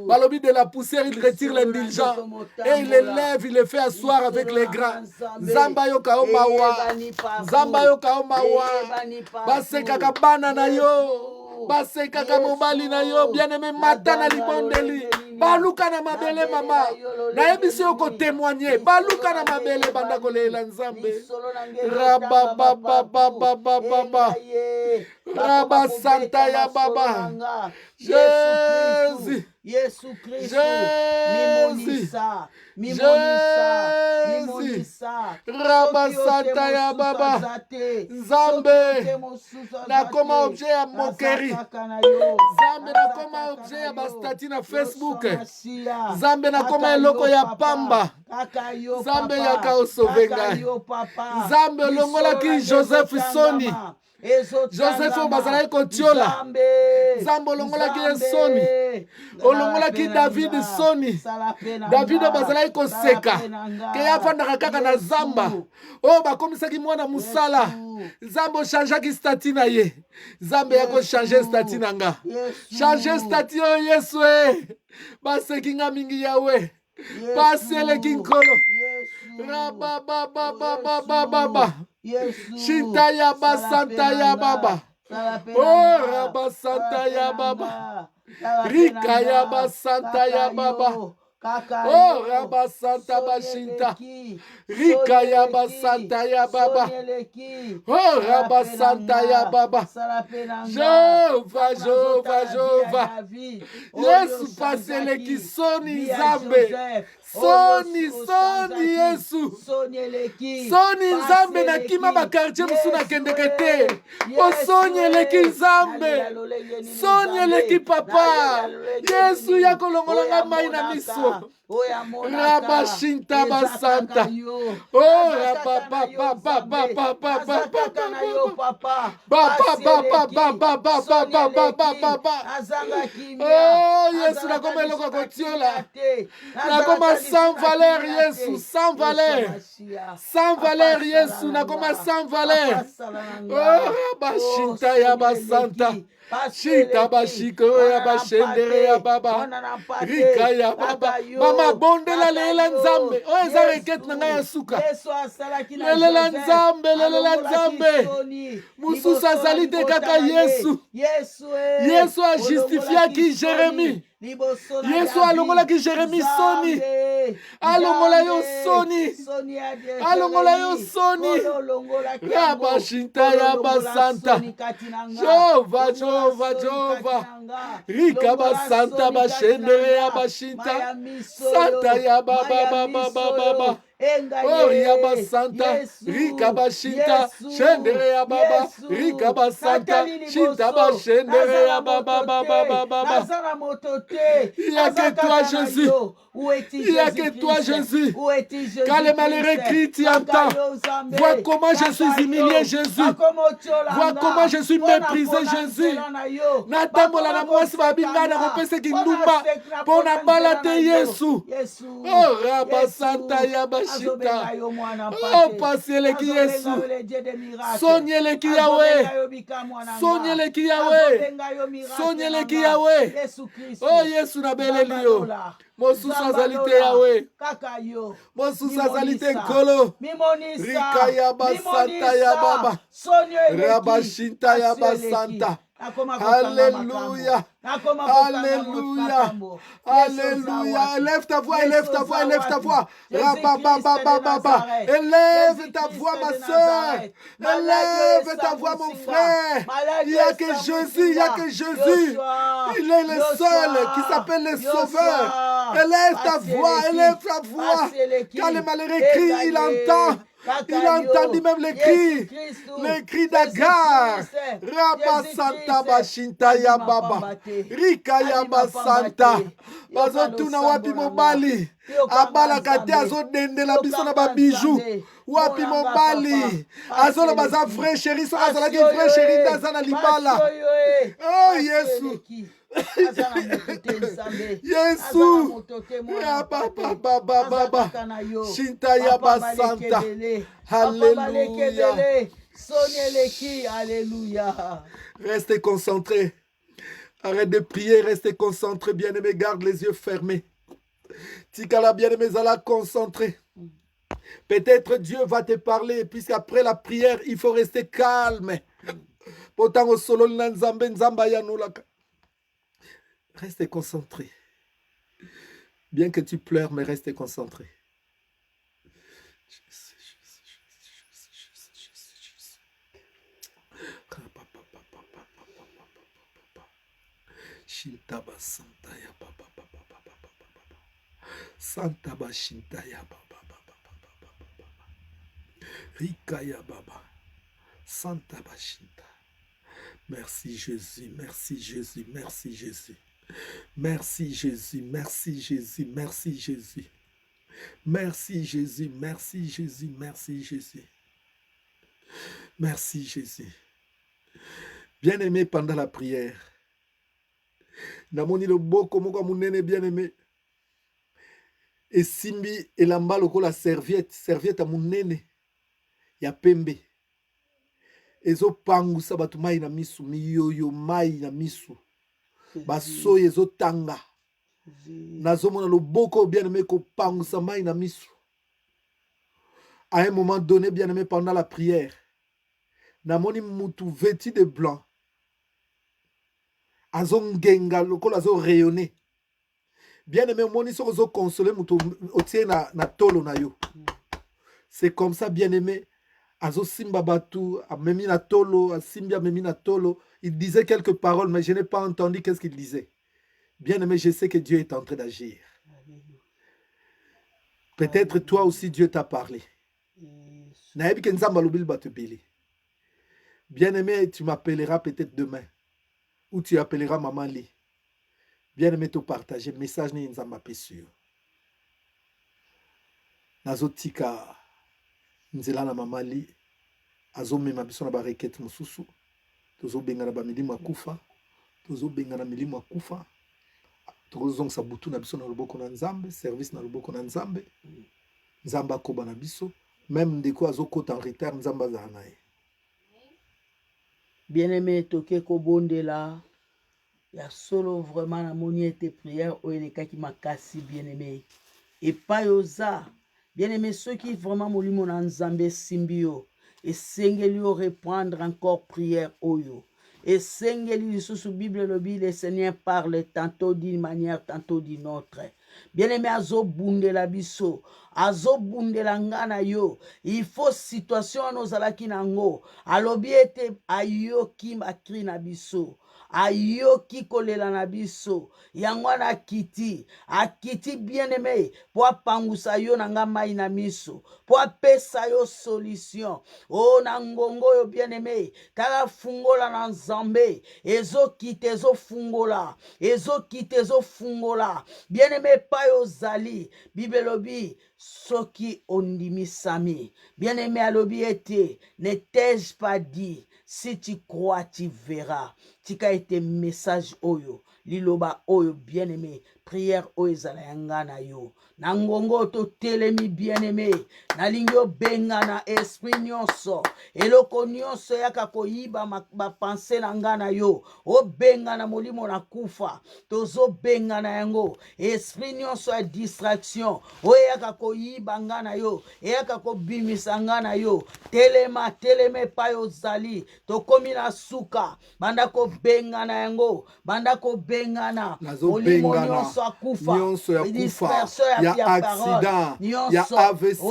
Balobi de la poussière il retire l'indulgent et il élève, il le fait asseoir avec les grands. Nzambe ayoka o mawa, nzambe ayoka o mawa, basekaka bana na yo, basekaka mobali na yo, bien-aimé mata na libondeli, baluka na mabele mama, nayebisi yo kotémoigner, baluka na mabele banda kolela nzambe. Rabababababababa, Rabba Santa ya Baba, Jésus, Yesu Kristo, mimonisa, Rabba Santa ya Baba, Nzambe, nakoma objet ya moquerie, Nzambe nakoma objet ya bastati na Facebook, Nzambe nakoma eloko ya pamba, Nzambe yaka osove ngai, Nzambe olongolaki Joseph Soni, Joseph bazalaki kotiola, Nzambe olongolaki ye soni, olongolaki David soni, David bazalaki koseka ke afandaka kaka na zamba oyo bakomisaki mwana mosala, Nzambe ochangeaki stati na ye, Nzambe ya kochange stati na nga, change stati oyo Yesu baseki nga mingi yawe, pasi eleki nkolo, rabababababababa, Shinta ya ba Santa ya Baba, oh Rabba Santa ya Baba, Rika ya ba Santa ya Baba, oh Rabba Santa Bashinta, Rika ya ba Santa ya Baba, oh Rabba Santa ya Baba, Jehova, Yesu paseleki soni Nzambe, soni Yesu, soni Nzambe na kima bakartier musu na kendeke te, osoni eleki Nzambe, soni eleki papa, Yesu ya kolongolanga mai na miso, Rabba Shinta Basanta, oh Rabba oh Yesu nakoma eloko kotiola, nakoma sans valeur Yesu, sans valeur, sans valeur Yesu, nakoma sans valeur, oh Rabba Shinta ya Basanta, Shita bashiko ya bashendere ya Baba, Rika ya Baba, mama bondela lela Nzambe, o eza rekete na ngai ya suka, lelela Nzambe, mususu azali te kaka Yesu, Yesu ajustifiaki Jérémie, Yesu alongolaki Jérémie soni, alongola yo soni, alongola yo soni, Rabba Shinta ya Basanta, Jehova, Rika Basanta bashendere ya Bashinta, Santa ya Baba, oh Yaba Santa, Rika Bashinta, Shendere ya Baba, Rika Basanta, Shinta bashendere ya Baba. Il n'y a que toi Jésus. Il n'y a que toi Jésus. Quand les malheureux crient, tu entends. Vois comment je suis humilié Jésus. Vois comment je suis méprisé Jésus. Natambola na mwasi babinga na kopesa kindumba pona balate Yesu. Oh Rabba Santa ya Bashita. Oh pasieleki Yesu. Sonyeleki Yahweh. Sonyeleki Yahweh. Sonyeleki Yahweh. Oh Yesu na beleli yo. Mosusu azali te Yahweh, mosusu azali te nkolo, Rika ya Basanta ya Baba, Rabba Shinta ya Basanta. Alléluia, alléluia, alléluia. Élève ta voix, élève ta voix, élève ta voix. Rabababababa. Élève ta voix, ma soeur. Élève ta voix, mon frère. Il n'y a que Jésus, il n'y a que Jésus. Il est le seul qui s'appelle le Sauveur. Élève ta voix, élève ta voix. Quand le malheureux crie, il entend. Il a entendu même les cris d'Agar. Rabba Santa Bashinta ya Baba, Rika ya Basanta. Bazotuna wapi mobali, abala kate azodendela biso na babiju. Wapi mobali, azolo baza vrai chéri, so azalaki vrai chéri daza na libala. Oh Yesu. aza na moto te nzambe, Yesu. aza na moto te Ya mwana ba mpate, ba ba ba aza ba. kaka na yo. Shinta ya Papa ba baleke santa. ebele, papa baleke Alléluia. ebele, soni eleki, alléluia. Restez concentrés. Arrête de prier, restez concentrés, bien-aimés. Garde les yeux fermés. Tikala, bien-aimés, zala concentré. Peut-être Dieu va te parler, puisqu'après la prière, il faut rester calme. Pourtant, solo nzambe nzamba ya nolaka. Restez concentrés. Bien que tu pleures, mais restez concentrés. Shintaba Santa ya baba baba baba baba. Santa ba shinta ya baba baba baba baba. Rika ya baba. Santa ba shinta. Merci Jésus, merci Jésus, merci Jésus. Merci Jésus, merci Jésus, merci Jésus. Merci Jésus, merci Jésus, merci Jésus. Merci Jésus. Bien-aimé, pendant la prière, namoni loboko moko munene bien-aimé. Et simbi elamba lokola serviette a munene ya pembe. Ezo pangusa batu mai na misu, miyoyo mai na misu. Baso ezo tanga. Nazomona loboko bien-aimé ko pangusa mai na misu. À un moment donné, bien-aimé, pendant la prière, namoni mutu vêtu de blanc. Azongenga lokola azo rayonner. Bien-aimé, moni so zo consoler mutu otie na tolo na yo. C'est comme ça, bien-aimé. Azo simba batu, amemi na tolo, asimbi amemi na tolo. Il disait quelques paroles, mais je n'ai pas entendu qu'est-ce qu'il disait. Bien-aimé, je sais que Dieu est en train d'agir. Peut-être toi aussi, Dieu t'a parlé. Bien-aimé, tu m'appelleras peut-être demain. Ou tu appelleras Maman Li. Bien-aimé, te partager. Message ni nzamba pe sûr. Nazotika nzela na Maman Li. Azo mema biso na ba requête mususu. Tozo benga na ba milimo akufa. Tozo benga na milimo akufa. Tozo sa butu na biso na loboko na nzambe, service na loboko na nzambe. Nzamba koba na biso. Même ndeko azo kota en retard nzamba za na ye. Bien-aimé, toke kobondela. Ya solo vraiment na moni ete prière oeleka ki makasi bien-aimé. Et pas yoza. Bien-aimé, ceux qui vraiment molimo na nzambe simbio. Et sengeli yo reprendre encore prière oyo. Et sengeli sous Bible le Seigneur parle tantôt d'une manière, tantôt d'une autre. Bien-aimé, azo bundela biso, azo bundela ngana yo. Il faut situation nos alaki nango. Alobi ete ayo kim akri na biso. Ayoki kolela na biso yango na kiti akiti bien-aimé po pangusa yo nanga mai na miso po pesa yo solution o na ngongo yo bien-aimé tala fungola na nzambe ezo kite ezo fungola bien-aimé pa yo zali bibelobi soki ondimisami bien-aimé alobi ete ne t'ai-je pas dit si tu crois tu verras. Tika été message oyo liloba oyo bien-aimé prière oyo ezala yanga na yo na ngongo to telemi bien-aimé na lingyo benga na esprit nyonso eloko nyonso yaka koyiba ba pensée na nga na yo o benga na molimo na kufa tozo benga na yango esprit nyonso ya distraction o yaka koyiba nga na yo yaka kobimisa nga na yo teleme pa yo zali to komi na suka banda ko benga na yango banda ko benga na molimo nyonso akufa ya accident ya AVC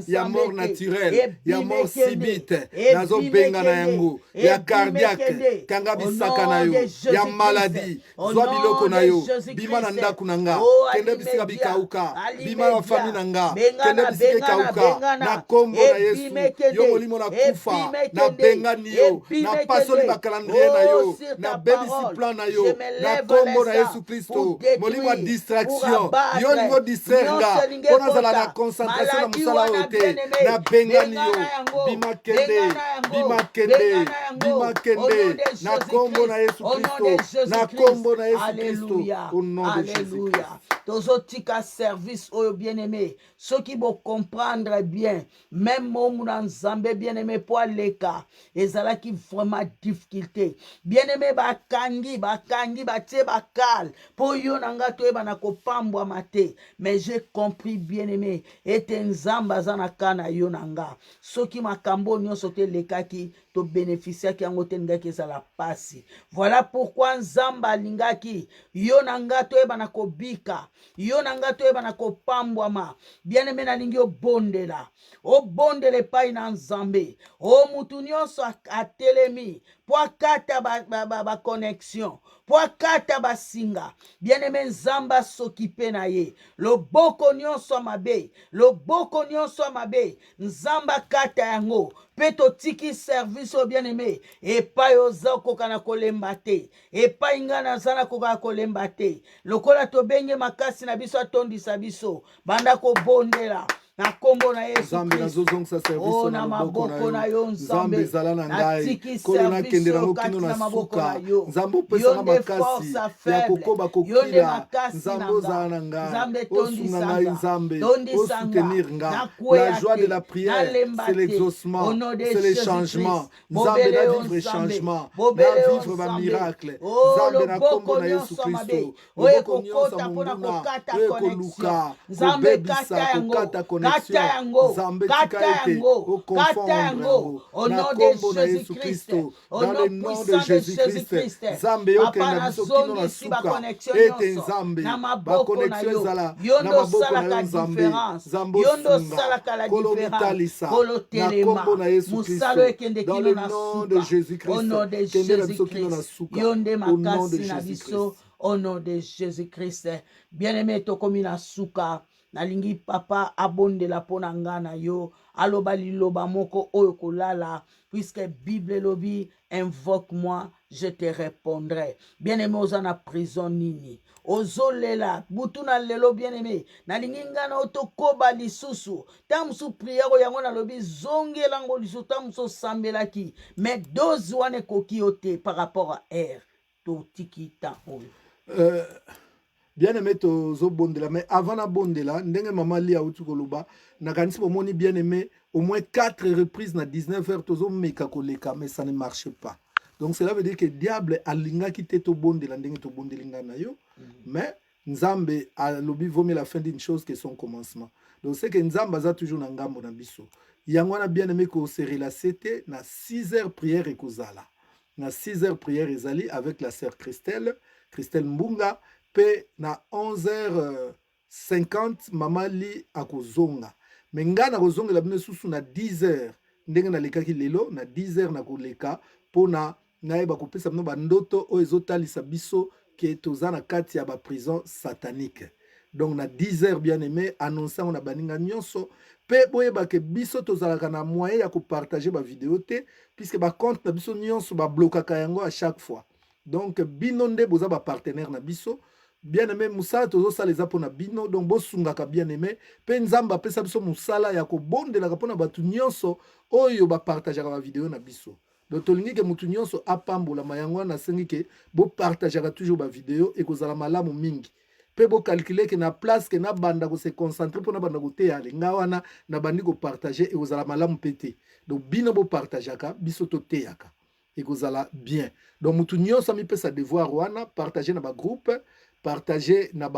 ya mort naturelle ya mort subite nazo benga na yango ya cardiaque kanga bisaka na yo ya maladie zwa biloko na yo bima na ndaku na nga kende bisika bikauka bima na famille na nga kende bisika kauka na kombo na Yesu yo molimo na kufa na benga ni yo na pasoli ba calendrier na yo sur na ta bebisi parole. plan na Je yo me na lève kombo na l'instant Yesu pour Kristo détruire, molimo ya pour distraction abattre, yo lingo distraire nga nyonso elingi mpo nazala na ekota, concentration na maladi mosala oyo wana te bien-aimé, nabengani yo bengana yango, bima kende bengana yango, bima kende bengana yango, bima au nom kende de na kombo na Jésus-Christ, Yesu au nom Kristo de na Jésus-Christ. kombo na Yesu Kristo Alléluia, au nom de Jésus-Christ. alléluia. Tozotika service oyo bien-aimé, ceux qui vont comprendre bien, même mon Nzambe bien-aimé pour aleka, ezalaki vraiment difficulté. Bien-aimé bakangi, batie bakal, pour yo nanga toyeba na kopambwa mate. Mais j'ai compris bien-aimé, ete nzamba zana kana yo nanga. Soki makambo nyonso te lekaki, to bénéficiaki yango te ngaki ezala pasi. Voilà pourquoi nzamba alingaki, yo nanga toyeba na kobika, yo nanga toyeba na kopambwama. Bien-aimé nalingi obondela, obondela epai na nzambe. O mutu nyonso atelemi, po akata ba connexion, po akata basinga. Bien-aimé nzamba s'occupe na ye. Loboko nyonso mabe, loboko nyonso mabe, nzamba kata yango. Pe totiki service o bien-aimé, epai oza okoka na kolemba te, epai nga naza na koka kolemba te. Lokola tobenge makasi na biso atondisa biso, banda kobondela na kombo na Yesu Nzambe nazozongisa service na na maboko na yo yo Nzambe Nzambe, ezala na ngai natiki kolo nakende service nango okati kino na maboko na suka yo. Nzambe Yo opesanga nde makasi force ya faible, kokoba yo nde kokila makasi Nzambe na ozala nga. na ngai Nzambe osunga ngai tondisanga, Nzambe tondisanga, osoutenir nga la nakweya joie de te, la prière nalemba c'est te. l'exaucement Au nom de c'est le Jésus-Christ, changement Nzambe bobele na yo vivre Nzambe, changement na bobele yo vivre ba Nzambe. miracle Oh, Nzambe na kombo loboko na Yesu nyonso mabe, Kristo oye loboko nyonso kokota mpona monguna kokata oye connexion. koluka Nzambe kata kobebisa yango, kokata kata connexion yango, Nzambe kata tika ete yango, kata oconfondre yango. yango Au na nom de kombo na Yesu Jésus-Christ, Kristo au dans le nom nom de puissant de Jésus-Christ Jésus-Christ. Nzambe Papa yokende na na biso kino na zongi si ba suka connexion ete nyonso Nzambe na ba maboko na connexion yo. ezala na Yondo maboko na yo salaka Nzambe différence, Nzambe yondo osunga salaka la kolo différence. mitalisa Kolo na kombo telema, na Yesu musalo Kristo ekende dans kino le na nom de suka. Au Jésus-Christ nom de kende na biso kino na Jésus-Christ, suka yonde au nom de makasi na Jésus-Christ. biso. Au nom de Jésus-Christ, bien-aimé tokomi na suka. Nalingi papa abondela pona nga na yo, aloba liloba moko oyo kolala, puisque Bible lobi, invoque-moi, je te répondrai. Bien-aimé oza na prison nini, ozolela butuna lelo bien-aimé, nalingi nga na otokoba lisusu, tamusu priere yango nalobi zongelango lisusu, tamusu sambelaki, mais dozi wane koki ote par rapport à R, totiki ta oyo. Bien-aimé tozobondela mais avant na bondela ndenge mama lia auti koloba nakanisi bomoni bien-aimé au moins 4 reprises na 19 heures tozomeka koleka mais ça ne marche pas. Donc cela veut dire que diable alingaki te tobondela ndenge tobondelinga na yo mais Nzambe alobi vaut mieux la fin d'une chose que son commencement. Donc c'est que Nzambe aza toujours na ngambo na biso. Yango wana bien-aimé ko se relacer te na 6 heures prière ekozala. Na 6 heures prière ezali avec la sœur Christelle Mbunga. Pe na 11h50 mama li akozonga me nga na kozongela bino susu na 10h ndenge nalekaki lelo na 10h na koleka mpona nayeba kopesa bino bandoto oyo ezotalisa biso ke toza na kati ya baprison satanique. Donc na 10h bien aimé annonce yango na baninga nyonso mpe boyeba ke biso tozalaka na moyen ya kopartage bavideo te puisque bacompte na biso nyonso bablokaka yango à chaque fois. Donc bino nde boza bapartenaire na biso bien-aimé musala tozosala eza mpona bino donc bosungaka bien-aimé mpe nzambe apesa biso mosala ya kobondelaka mpona bato nyonso oyo bapartageaka bavideo na biso. Donc tolingi ke motu nyonso apambolama yango wana nasengi ke bopartageaka toujours bavideo ekozala malamu mingi mpe bokalkule ke na place ke nabanda kose concentre mpona banda koteya alenga wana na bandi kopartage ekozala malamu mpe te. Donc bino bopartageaka biso toteyaka ekozala bien. Donc motu nyonso amipesa devoir wana partage na bagroupe, partager na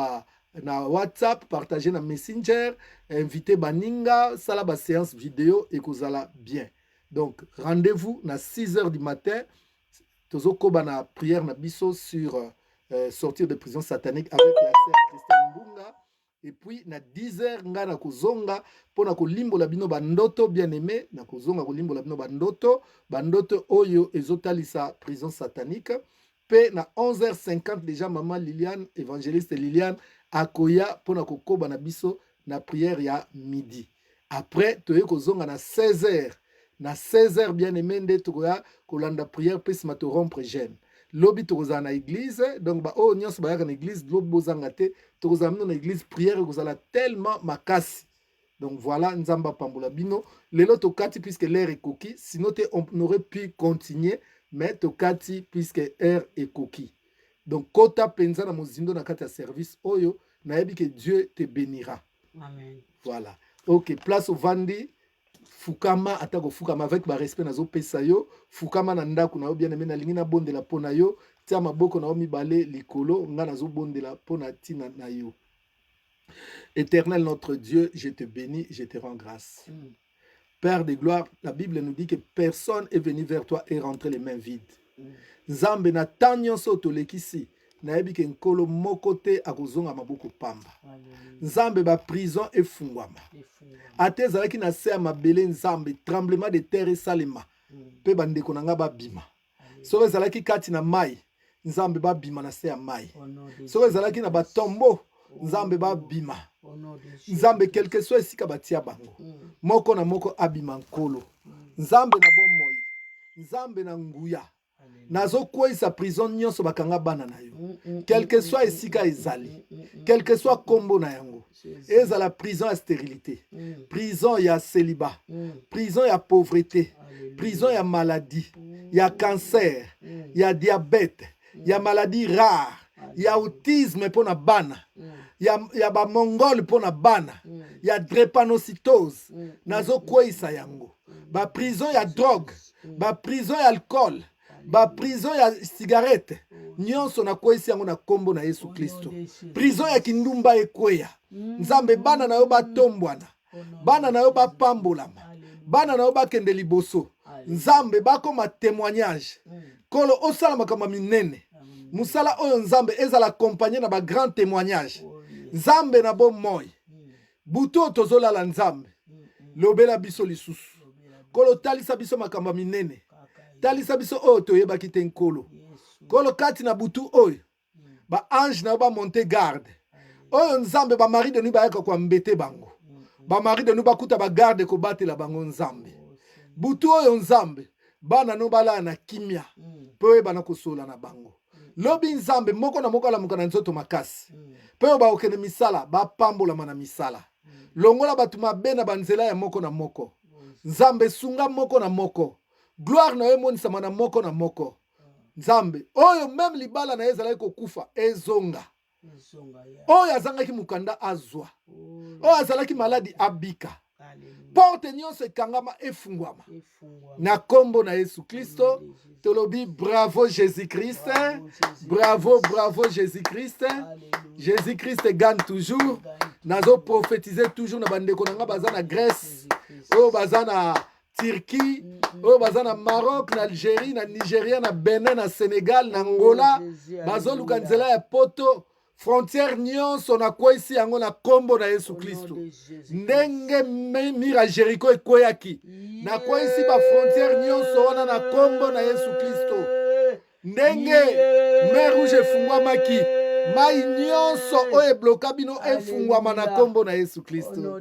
WhatsApp, partager na Messenger, inviter baninga, sala ba séance vidéo et kozala bien. Donc rendez-vous na 6h du matin, tozokoba na prière na biso sur sortir de prison satanique avec la sœur Christelle Mbunga. Et puis na 10h nga na kozonga pona kolimbola bino bandoto bien aimé, na kozonga kolimbola bino bandoto oyo ezotalisa prison satanique. Pe na 11h50 déjà maman Liliane, évangéliste Liliane akoya pona kokoba na biso na prière ya midi. Après toye kozonga na 16h. Na 16h bien aimé nde tokoya kolanda prière pe sima to rompre jeûne. lobi tokozala na église donc baoyo nyonso bayaka na église lobi bozanga te tokozala mino na église prière ekozala tellement makasi. Donc voilà, nzamba pambola bino lelo tokati puisque l'air ekoki, sinon on aurait pu continuer mais tokati puisque air ekoki. Donc kota penza na mozindo na kati ya service oyo nayebi que Dieu te bénira. Amen. Voilà. OK, place au vandi fukama atako fukama avec ba respect nazo pesa yo, fukama na ndako na yo bien aimé na lingi na bondela pona yo, tia maboko na yo mibale likolo nga nazo bondela pona tina na yo. Éternel notre Dieu, je te bénis, je te rends grâce. Père de gloire, la Bible nous dit que personne est venu vers toi et rentré les mains vides. Nzambe na tanyo soto lekisi, na yebi ke nkolo moko te akozonga maboko pamba. Nzambe ba prison efungwama. Ate ezalaki na se ya mabele nzambe, tremblement de terre esalema. Pe bandeko na nga babima. Soko ezalaki kati na mai, nzambe babima na se ya mai. Soko ezalaki na batombo, nzambe babima. Nzambe quelque soit esika batia bango. Moko na moko abima nkolo. Nzambe na bomoi. Nzambe na nguya. Nazo kwesa prison nyonso bakanga bana na yo. Quelque soit esika ezali. Quelque soit kombo na yango. Ezala prison ya stérilité. Prison ya célibat. Prison ya pauvreté. Prison ya maladie. Ya cancer. Ya diabète. Ya maladie rare. Ya autisme pona bana. Ya ba mongol pona bana. Ya drépanocytose. Nazo kwesa yango. Ba prison ya drogue. Ba prison ya alcool. Ba prison ya cigarette. Nyonso na kwesi yango na kombo na Yesu Kristo. Prison ya kindumba ekweya. Nzambe bana na yo batombwana. Bana na yo bapambolama. Bana na yo bakende liboso. Nzambe bakoma témoignage. Kolo osala makamba minene. Musala oyo nzambe ezala accompagné na ba grand témoignage. Nzambe na bo moy. Buto tozolala nzambe. Lobela biso lisusu. Kolo talisa biso makamba minene. Talisa biso oyo toyebaki te nkolo. Kolo kati na butu oyo. Ba ange na ba monte garde. Oyo nzambe ba mari de nu ba yaka kwa mbete bango. Ba mari de nu ba kuta ba garde ko batela bango nzambe. Butu oyo nzambe bana no bala na kimia. Pe bana kosola na bango. Lobi nzambe moko na moko la mukana nzoto makasi. Pe ba okene misala ba pambola mana misala. Longola batu mabe na banzela ya moko na moko. Nzambe sunga moko na moko. Gloire na emonisama na moko na moko. Nzambe oyo même libala na ezala kokufa ezonga. Oyo azangaki mukanda azwa. Oyo azalaki maladi abika. Porte nyonso ekangama efungwama. Na kombo na Yesu Kristo. Tolobi bravo Jésus-Christ. Bravo, bravo Jésus-Christ. Jésus-Christ gagne toujours. Nazo prophétiser toujours na bandeko na nga baza na Grèce. Oyo baza na Turquie, oyo baza na Maroc, na Algérie, na Nigeria, na Benin, na Sénégal, na Angola, bazoluka nzela ya poto, frontière nyonso na kwesi yango na kombo na Yesu Kristo. Ndenge mira Jericho ekweyaki, na kwesi ba frontière nyonso wana na kombo na Yesu Kristo. Ndenge mer rouge efungwamaki, mai nyonso oyo ebloka bino efungwama na kombo na Yesu Kristo.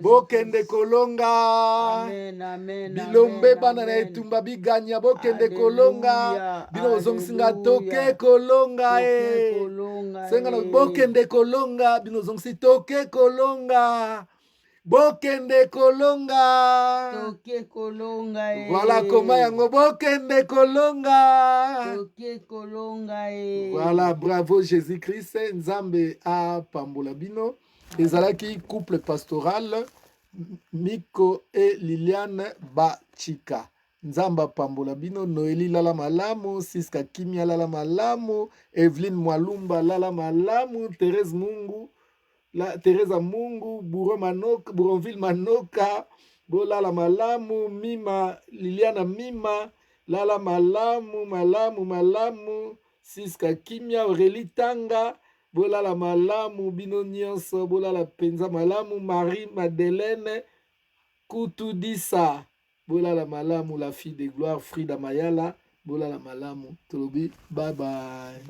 Bokende kolonga. Bilombe bana na etumba biganya bokende kolonga. Bino ozongisinga toke kolonga Senga na bokende kolonga. Bino ozongisi toke kolonga. Bokende kolonga. Toke kolonga Voilà comment yango bokende kolonga. Toke kolonga Voilà, bravo Jésus-Christ. Nzambe a pambola bino. Ezalaki couple pastoral Miko et Liliane Bachika. Nzamba pambola bino. Noélie lala malamu. Siska Kimia lala malamu. Evelyne Mwalumba lala malamu. Thérèse Mungu. Teresa Mungu, Bourronville Manoka, Bolala Malamu, Mima, Liliana Mima, Lala Malamu, Malamu, Siska Kimia, Aurélie Tanga, Bolala Malamu, Bino Nyonso, Bolala Penza Malamu, Marie Madeleine, Koutudissa, Bolala Malamu, la fille de gloire, Frida Mayala, Bolala Malamu, Tolobi, bye bye.